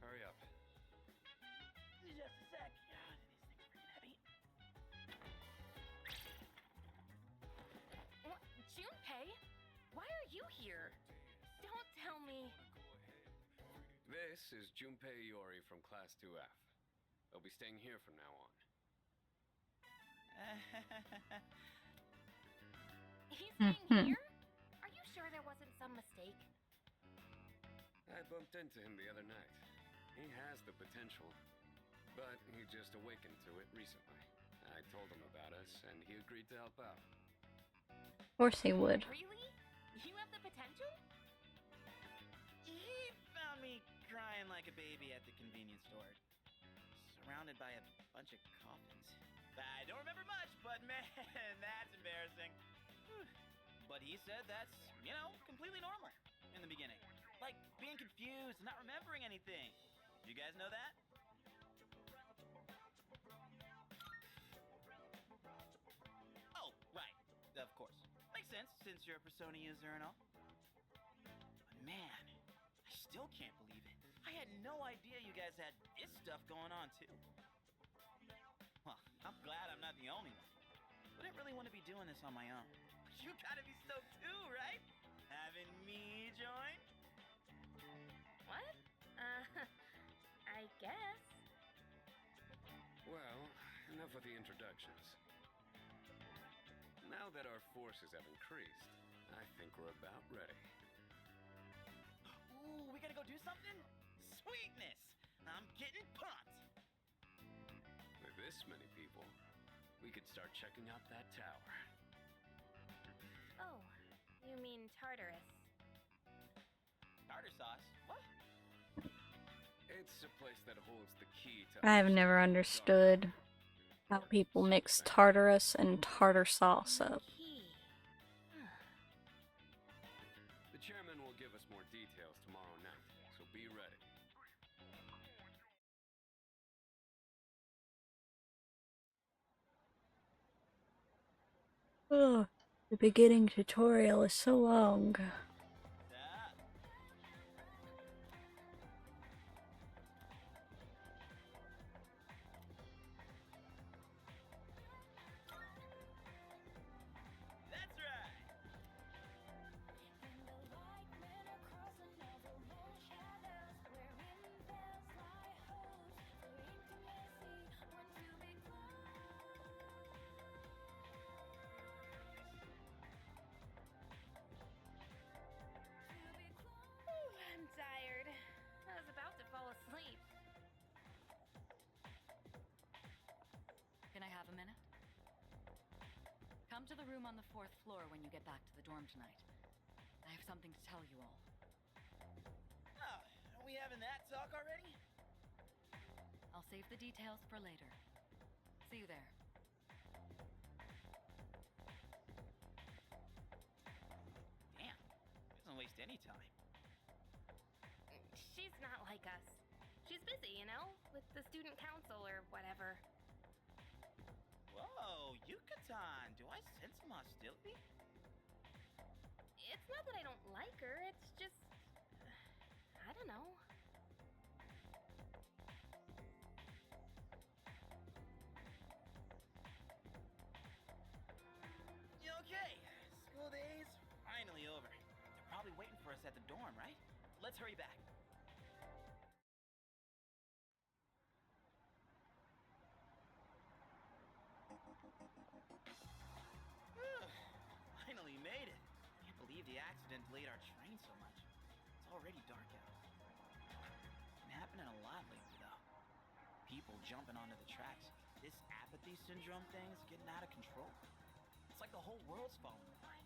hurry up. Just a sec. God, these things are pretty heavy. What? Junpei? Why are you here? Don't tell me. This is Junpei Iori from Class 2F. They'll be staying here from now on. He's staying here? Are you sure there wasn't some mistake? I bumped into him the other night. He has the potential, but he just awakened to it recently. I told him about us, and he agreed to help out. Of course he would. Really? You have the potential? He found me crying like a baby at the convenience store, surrounded by a bunch of coffins. I don't remember much, but man, that's embarrassing. But he said that's, completely normal in the beginning. Like being confused, not remembering anything. You guys know that? Oh, right. Of course. Makes sense, since you're a Persona user and all. But man, I still can't believe it. I had no idea you guys had this stuff going on, too. Well, I'm glad I'm not the only one. Wouldn't really want to be doing this on my own. You gotta be stoked too, right? Having me join? What? I guess. Well, enough of the introductions. Now that our forces have increased, I think we're about ready. Ooh, we gotta go do something? Sweetness! I'm getting pumped! With this many people, we could start checking out that tower. Oh, you mean Tartarus. Tartar sauce? What? It's a place that holds the key to... I have never understood how people mix Tartarus and tartar sauce up. The chairman will give us more details tomorrow night, so be ready. Ugh, the beginning tutorial is so long. That's right! Come to the room on the 4th floor when you get back to the dorm tonight. I have something to tell you all. Oh, are we having that talk already? I'll save the details for later. See you there. Damn, doesn't waste any time. She's not like us. She's busy, you know, with the student council or whatever. Whoa, Yucatan, do I sense some hostility? It's not that I don't like her, it's just... I don't know. Okay, school days finally over. They're probably waiting for us at the dorm, right? Let's hurry back. Finally made it. Can't believe the accident delayed our train so much. It's already dark out. Been happening a lot lately, though. People jumping onto the tracks. This apathy syndrome thing's getting out of control. It's like the whole world's falling apart.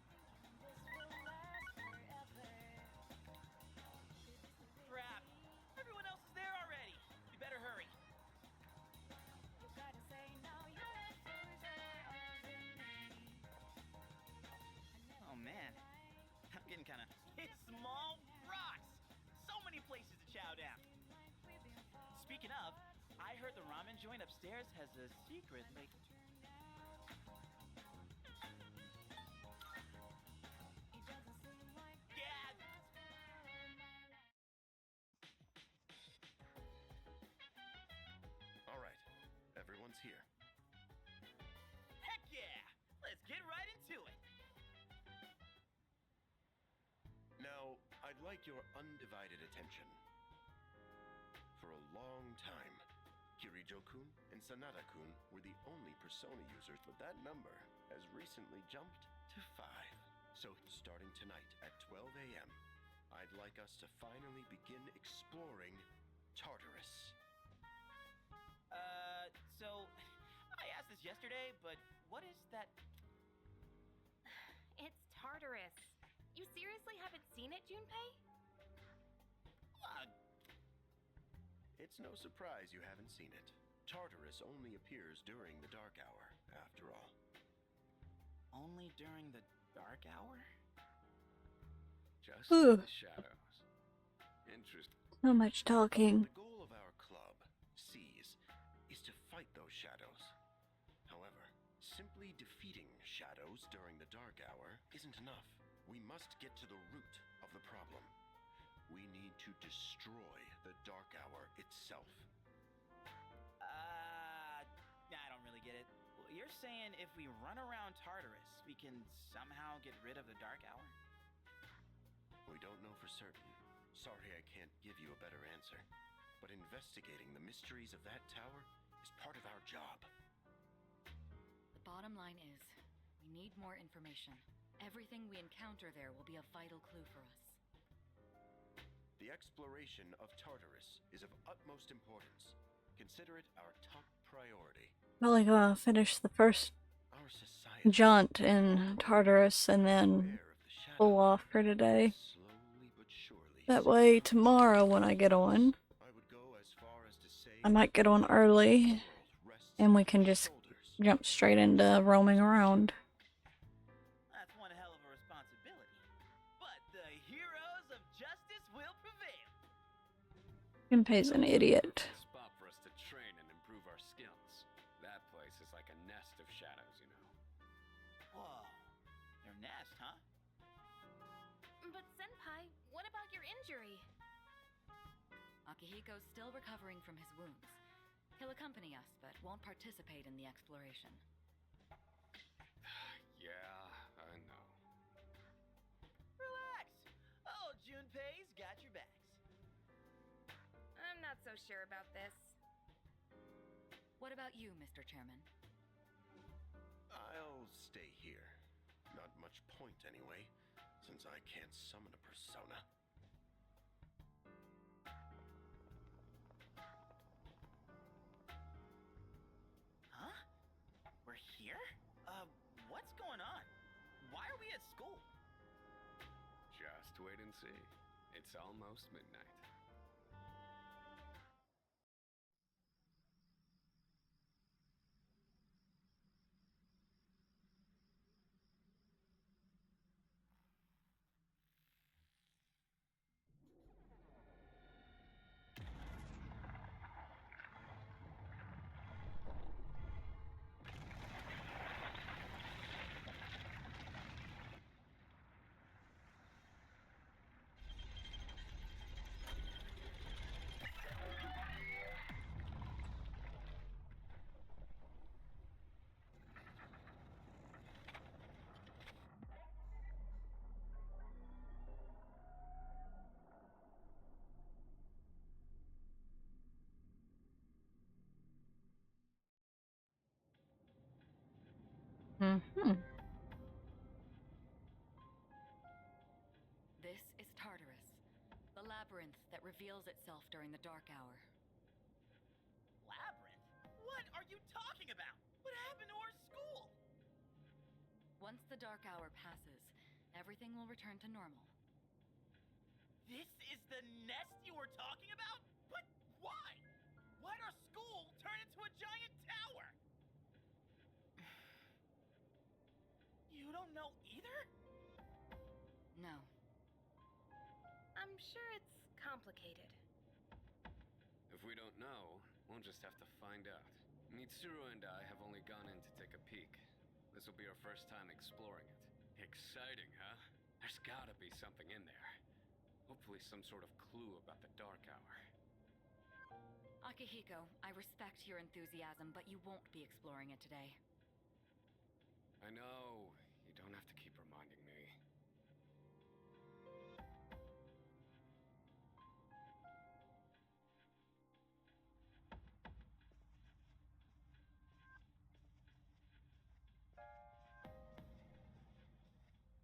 Crap! Everyone else is there already. We better hurry. Oh man, I'm getting kind of small rocks. So many places to chow down. Speaking of, I heard the ramen joint upstairs has a secret lake. All right, everyone's here. Heck yeah! Let's get right into it. Now, I'd like your undivided attention. For a long time, Kirijo-kun and Sanada-kun were the only Persona users, but that number has recently jumped to 5. So, starting tonight at 12 a.m., I'd like us to finally begin exploring Tartarus. So, I asked this yesterday, but what is that? It's Tartarus. You seriously haven't seen it, Junpei? It's no surprise you haven't seen it. Tartarus only appears during the dark hour, after all. Only during the dark hour? Just Ooh. the shadows. Interesting. So much talking. The goal of our club, Seize, is to fight those shadows. However, simply defeating shadows during the dark hour isn't enough. We must get to the root of the problem. We need to destroy the dark hour itself. I don't really get it. You're saying if we run around Tartarus, we can somehow get rid of the dark hour? We don't know for certain. Sorry I can't give you a better answer. But investigating the mysteries of that tower is part of our job. The bottom line is, we need more information. Everything we encounter there will be a vital clue for us. The exploration of Tartarus is of utmost importance. Consider it our top priority. Probably gonna finish the first Our society jaunt in Tartarus and then pull off for today. slowly but surely. That way, tomorrow when I get on, I would go as far as to say I might get on early and we can just jump straight into roaming around. That's one hell of a responsibility. But the heroes of justice will prevail. Junpei's an idiot. Spot for us to train and improve our skills. That place is like a nest of shadows, you know. Whoa. Their nest, huh? But Senpai, what about your injury? Akihiko's still recovering from his wounds. He'll accompany us, but won't participate in the exploration. Yeah, I know. Relax. Oh, Junpei's got your backs. I'm not so sure about this. What about you, Mr. Chairman? I'll stay here. Not much point anyway, since I can't summon a persona. Huh? We're here? What's going on? wait and see. It's almost midnight. Mm-hmm. This is Tartarus, the labyrinth that reveals itself during the dark hour. Labyrinth? What are you talking about? What happened to our school? Once the dark hour passes, everything will return to normal. This is the nest you were talking about? But why? Why'd our school turn into a giant tower? You don't know either? No. I'm sure it's complicated. If we don't know, we'll just have to find out. Mitsuru and I have only gone in to take a peek. This will be our first time exploring it. Exciting, huh? There's gotta be something in there. Hopefully some sort of clue about the Dark Hour. Akihiko, I respect your enthusiasm, but you won't be exploring it today. I know. You don't have to keep reminding me.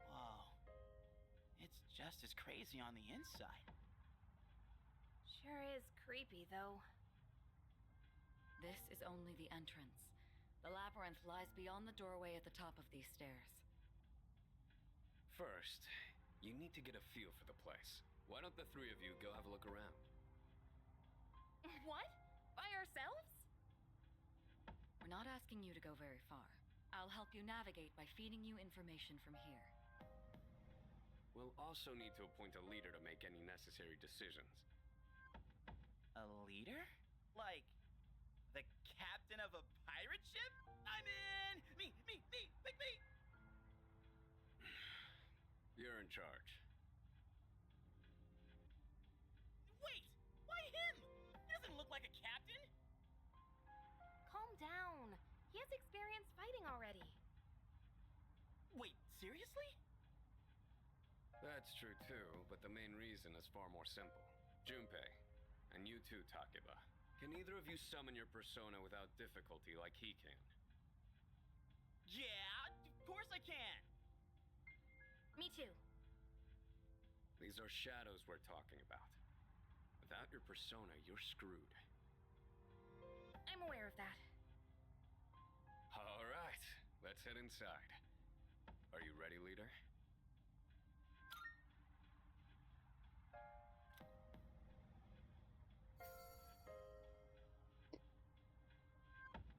Whoa. It's just as crazy on the inside. Sure is creepy, though. This is only the entrance. The labyrinth lies beyond the doorway at the top of these stairs. First, you need to get a feel for the place. Why don't the three of you go have a look around? What? By ourselves? We're not asking you to go very far. I'll help you navigate by feeding you information from here. We'll also need to appoint a leader to make any necessary decisions. A leader? Like, the captain of a pirate ship? I'm in! Me! Pick me! You're in charge. Wait! Why him? He doesn't look like a captain! Calm down. He has experience fighting already. Wait, seriously? That's true too, but the main reason is far more simple. Junpei, and you too, Takeba. Can either of you summon your persona without difficulty like he can? Yeah, of course I can! Me too. These are shadows we're talking about. Without your persona, you're screwed. I'm aware of that. All right, let's head inside. Are you ready, leader?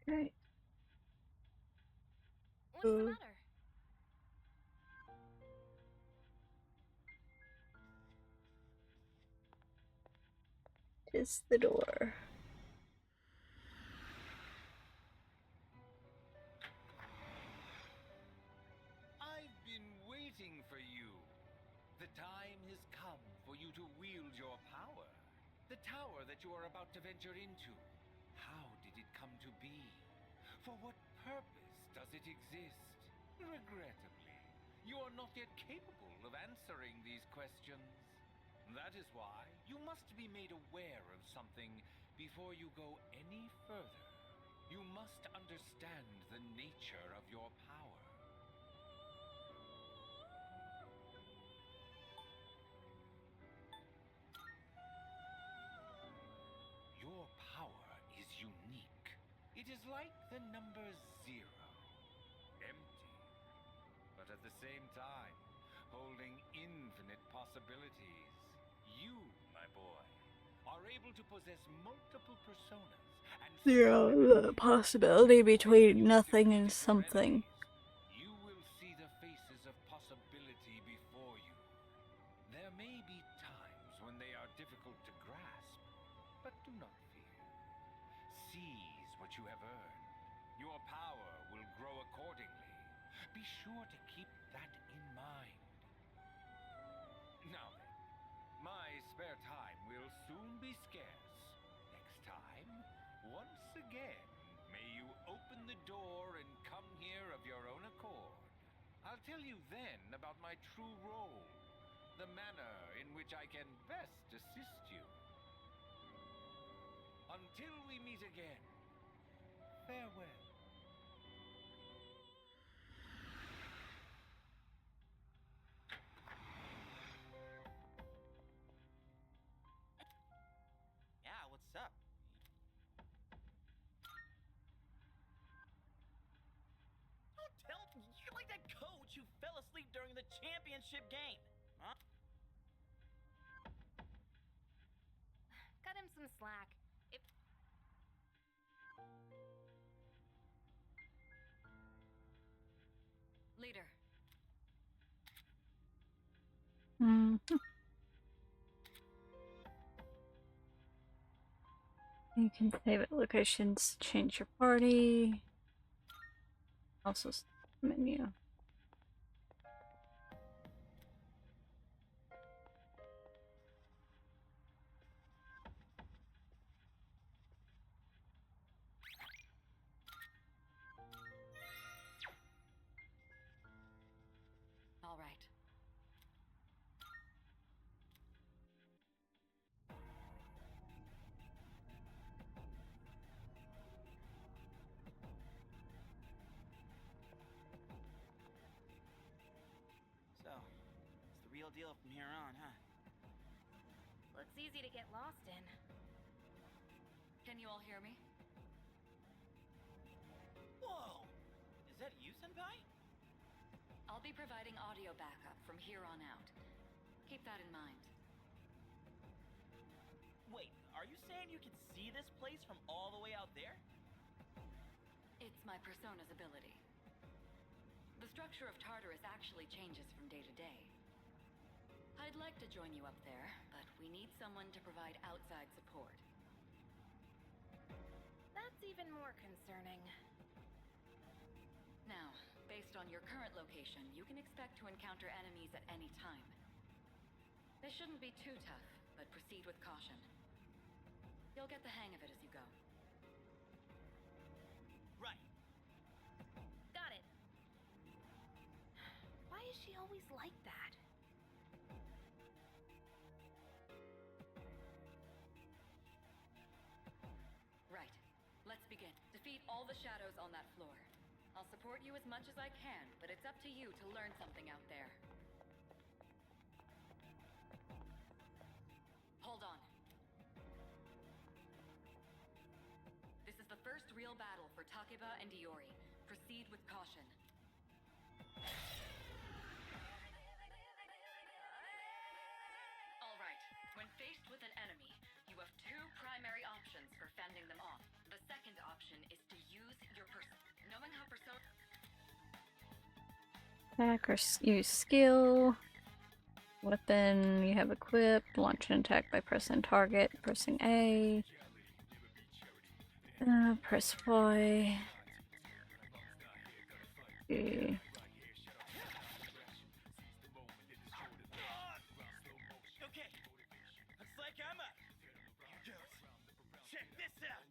Great. What's the matter? Is the door. I've been waiting for you. The time has come for you to wield your power. The tower that you are about to venture into. How did it come to be? For what purpose does it exist? Regrettably, you are not yet capable of answering these questions. That is why you must be made aware of something before you go any further. You must understand the nature of your power. Your power is unique. It is like the number 0. Empty. But at the same time, holding infinite possibilities. are able to possess multiple personas and The possibility between nothing and something. you will see the faces of possibility before you. There may be times when they are difficult to grasp, but do not fear. Seize what you have earned. Your power will grow accordingly. Be sure to keep that in mind. Now then, my spare time will soon be scarce. Next time, once again, may you open the door and come here of your own accord. I'll tell you then about my true role, the manner in which I can best assist you. Until we meet again, farewell. Yeah, what's up? Don't tell me you're like that coach who fell asleep during the championship game, huh? Cut him some slack. If Leader. You can save at locations, change your party. Also, menu. All right. So, it's the real deal from here on, huh? looks easy to get lost in. Can you all hear me? Whoa! Is that you, Senpai? I'll be providing audio backup from here on out. Keep that in mind. Wait, are you saying you can see this place from all the way out there? It's my persona's ability. The structure of Tartarus actually changes from day to day. I'd like to join you up there, but we need someone to provide outside support. That's even more concerning. Now, based on your current location, you can expect to encounter enemies at any time. They shouldn't be too tough, but proceed with caution. You'll get the hang of it as you go. Right. Got it. Why is she always like that? Right. Let's begin. Defeat all the shadows on that floor. I'll support you as much as I can, but it's up to you to learn something out there. Hold on. This is the first real battle for Takeba and Iori. Proceed with caution. All right. When faced with an enemy, you have two primary options for fending them off. The second option is to use your knowing how persona. Attack or use skill. Weapon you have equipped. Launch an attack by pressing target. Pressing A. Press Y. Okay. Okay, looks like I'm up. Check this out.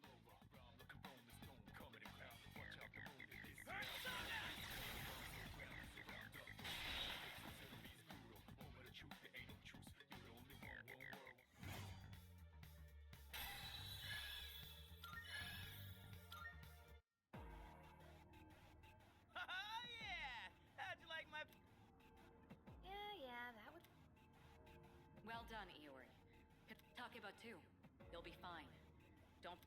Well done, Iori. Takeba too. You'll be fine. Don't...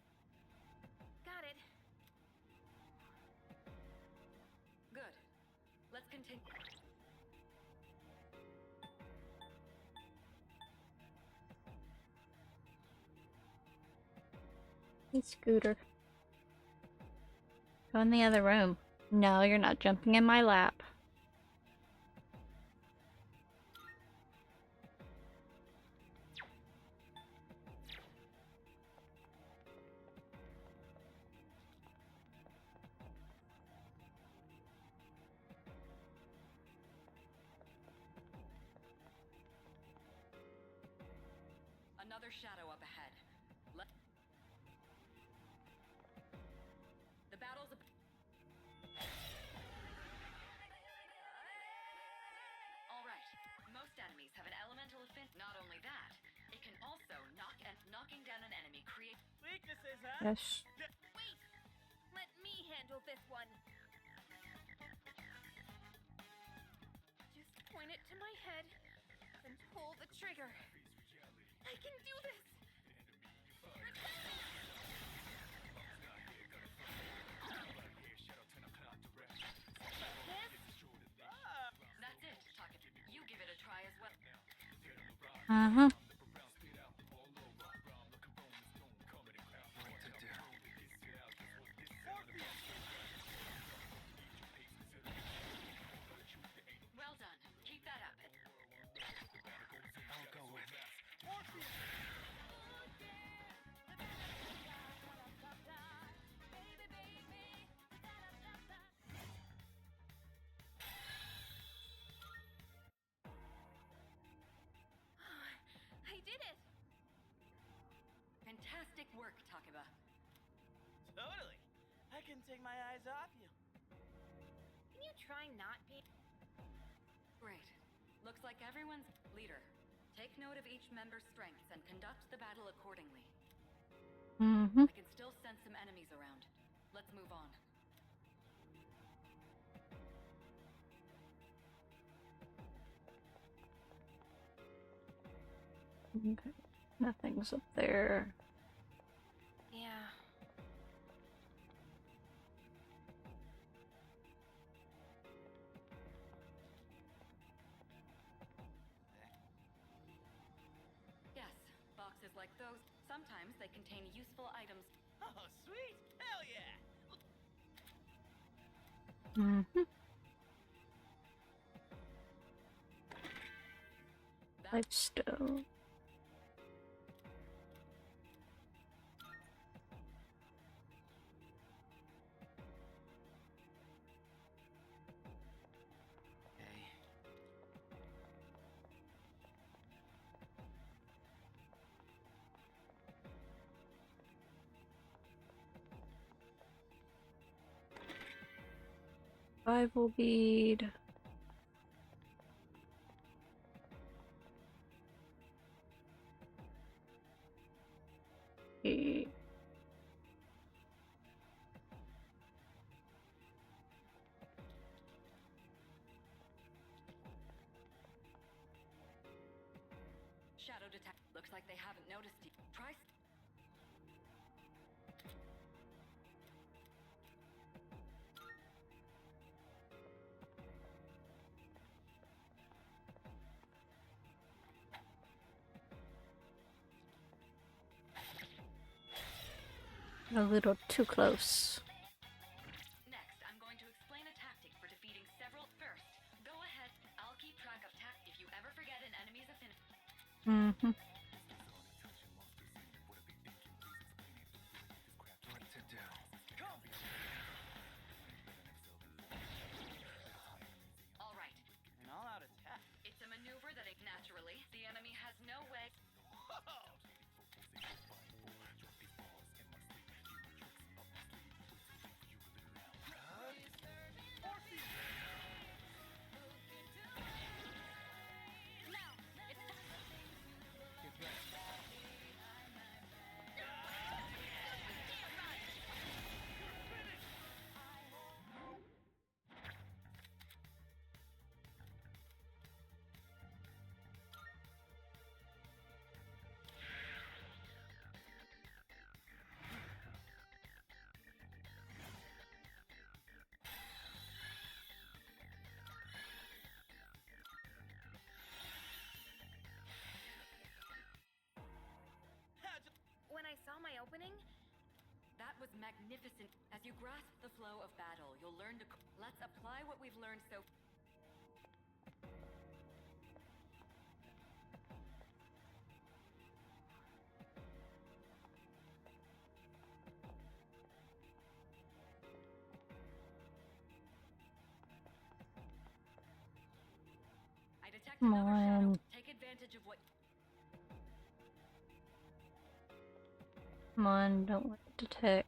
Got it. Good. Let's continue. Hey, Scooter. Go in the other room. No, you're not jumping in my lap. Another shadow up ahead. The battle's all right. Most enemies have an elemental affinity. Not only that, it can also knocking down an enemy create weaknesses, huh? Yes. Wait! Let me handle this one. Just point it to my head and pull the trigger. I can do this! That's it, Taka. You give it a try as well. Uh-huh. Well done. Keep that up. I'll go with I did it! Fantastic work, Takeba. Totally. I can take my eyes off you. Can you try not being... Great. Looks like everyone's leader. Take note of each member's strengths and conduct the battle accordingly. Mm-hmm. I can still sense some enemies around. Let's move on. Okay. Nothing's up there. Yeah. Yes, boxes like those, sometimes they contain useful items. Oh, sweet! Hell yeah! Mm-hmm. Lifestone. Survival bead. Okay. Shadow detect. Looks like they haven't noticed you. Try. A little too close. Next, I'm going to explain a tactic for defeating several. First, go ahead. I'll keep track of if you ever forget an enemy's affinity. Mm-hmm. what to do. All right. An all-out attack. It's a maneuver that naturally the enemy has no way. was magnificent. As you grasp the flow of battle, you'll learn to... Let's apply what we've learned so... I detect Come another shadow. on. Take advantage of what... Come on, don't let it detect.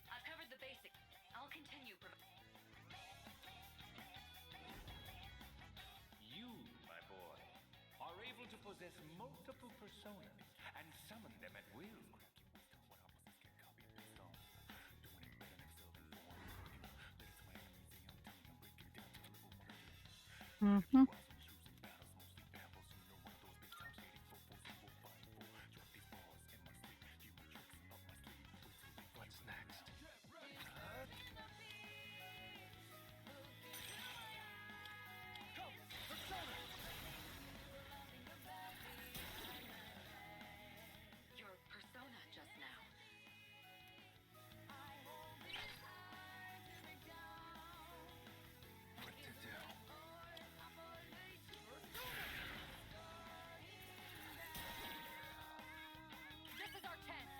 I've covered the basics. I'll continue. You, my boy, are able to possess multiple personas and summon them at will. Mm-hmm. What's next? Your persona just now. What to do? This is our chance.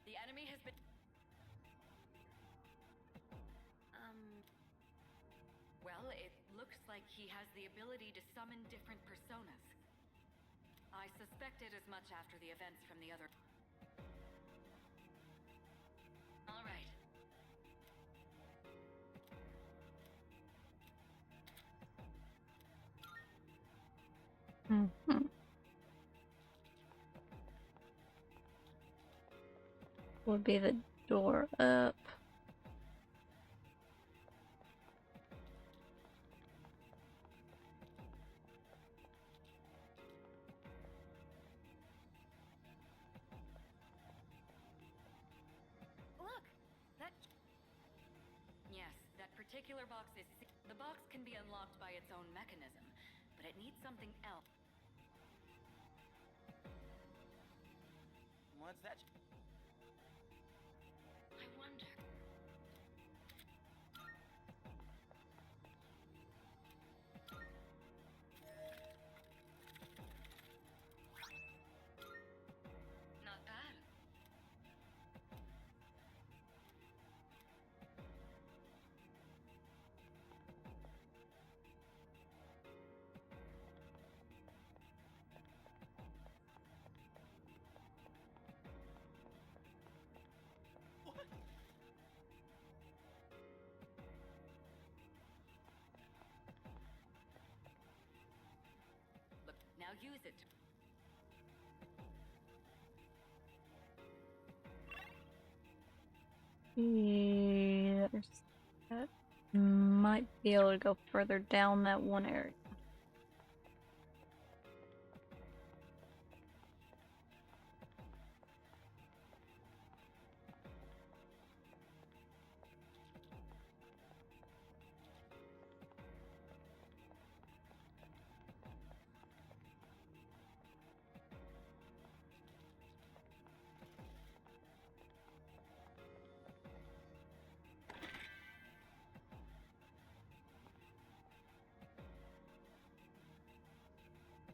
The enemy has been... Well, it looks like he has the ability to summon different personas. I suspected as much after the events from the other... All right. Mm-hmm. Would be the door up. Look! That... Yes, that particular box is... The box can be unlocked by its own mechanism, but it needs something else. What's that? I wonder... Not bad. Look, now use it. Yeah, that might be able to go further down that one area.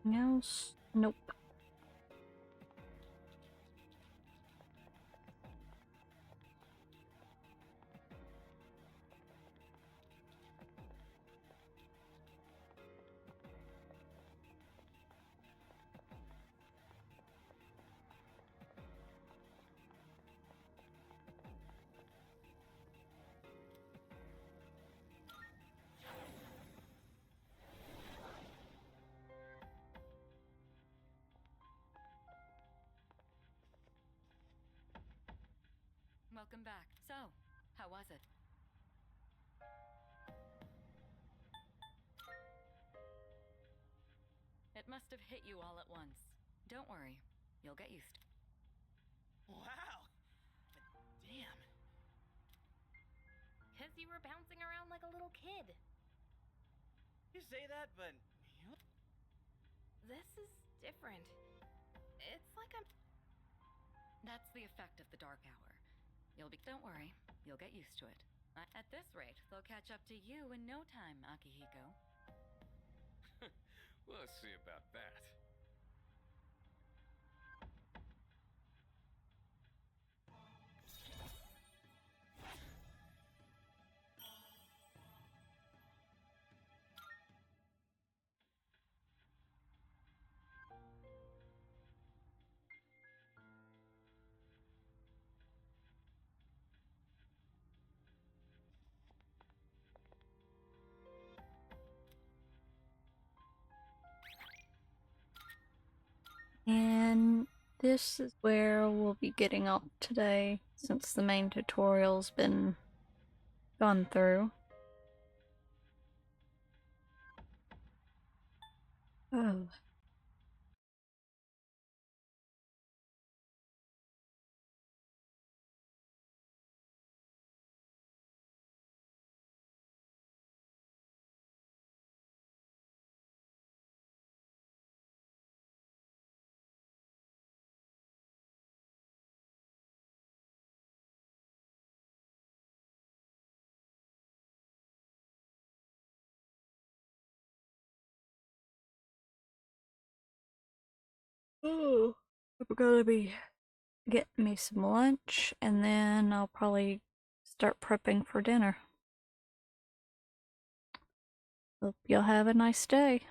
Anything else? Nope. welcome back. So, how was it? It must have hit you all at once. Don't worry, you'll get used to it. Wow! Damn. Because you were bouncing around like a little kid. You say that, but This is different. It's like I'm. That's the effect of the dark hour. Don't worry, you'll get used to it. At this rate, they'll catch up to you in no time, Akihiko. We'll see about that. And this is where we'll be getting off today, since the main tutorial's been gone through. Oh. Oh, I'm gonna be getting me some lunch, and then I'll probably start prepping for dinner. Hope y'all have a nice day.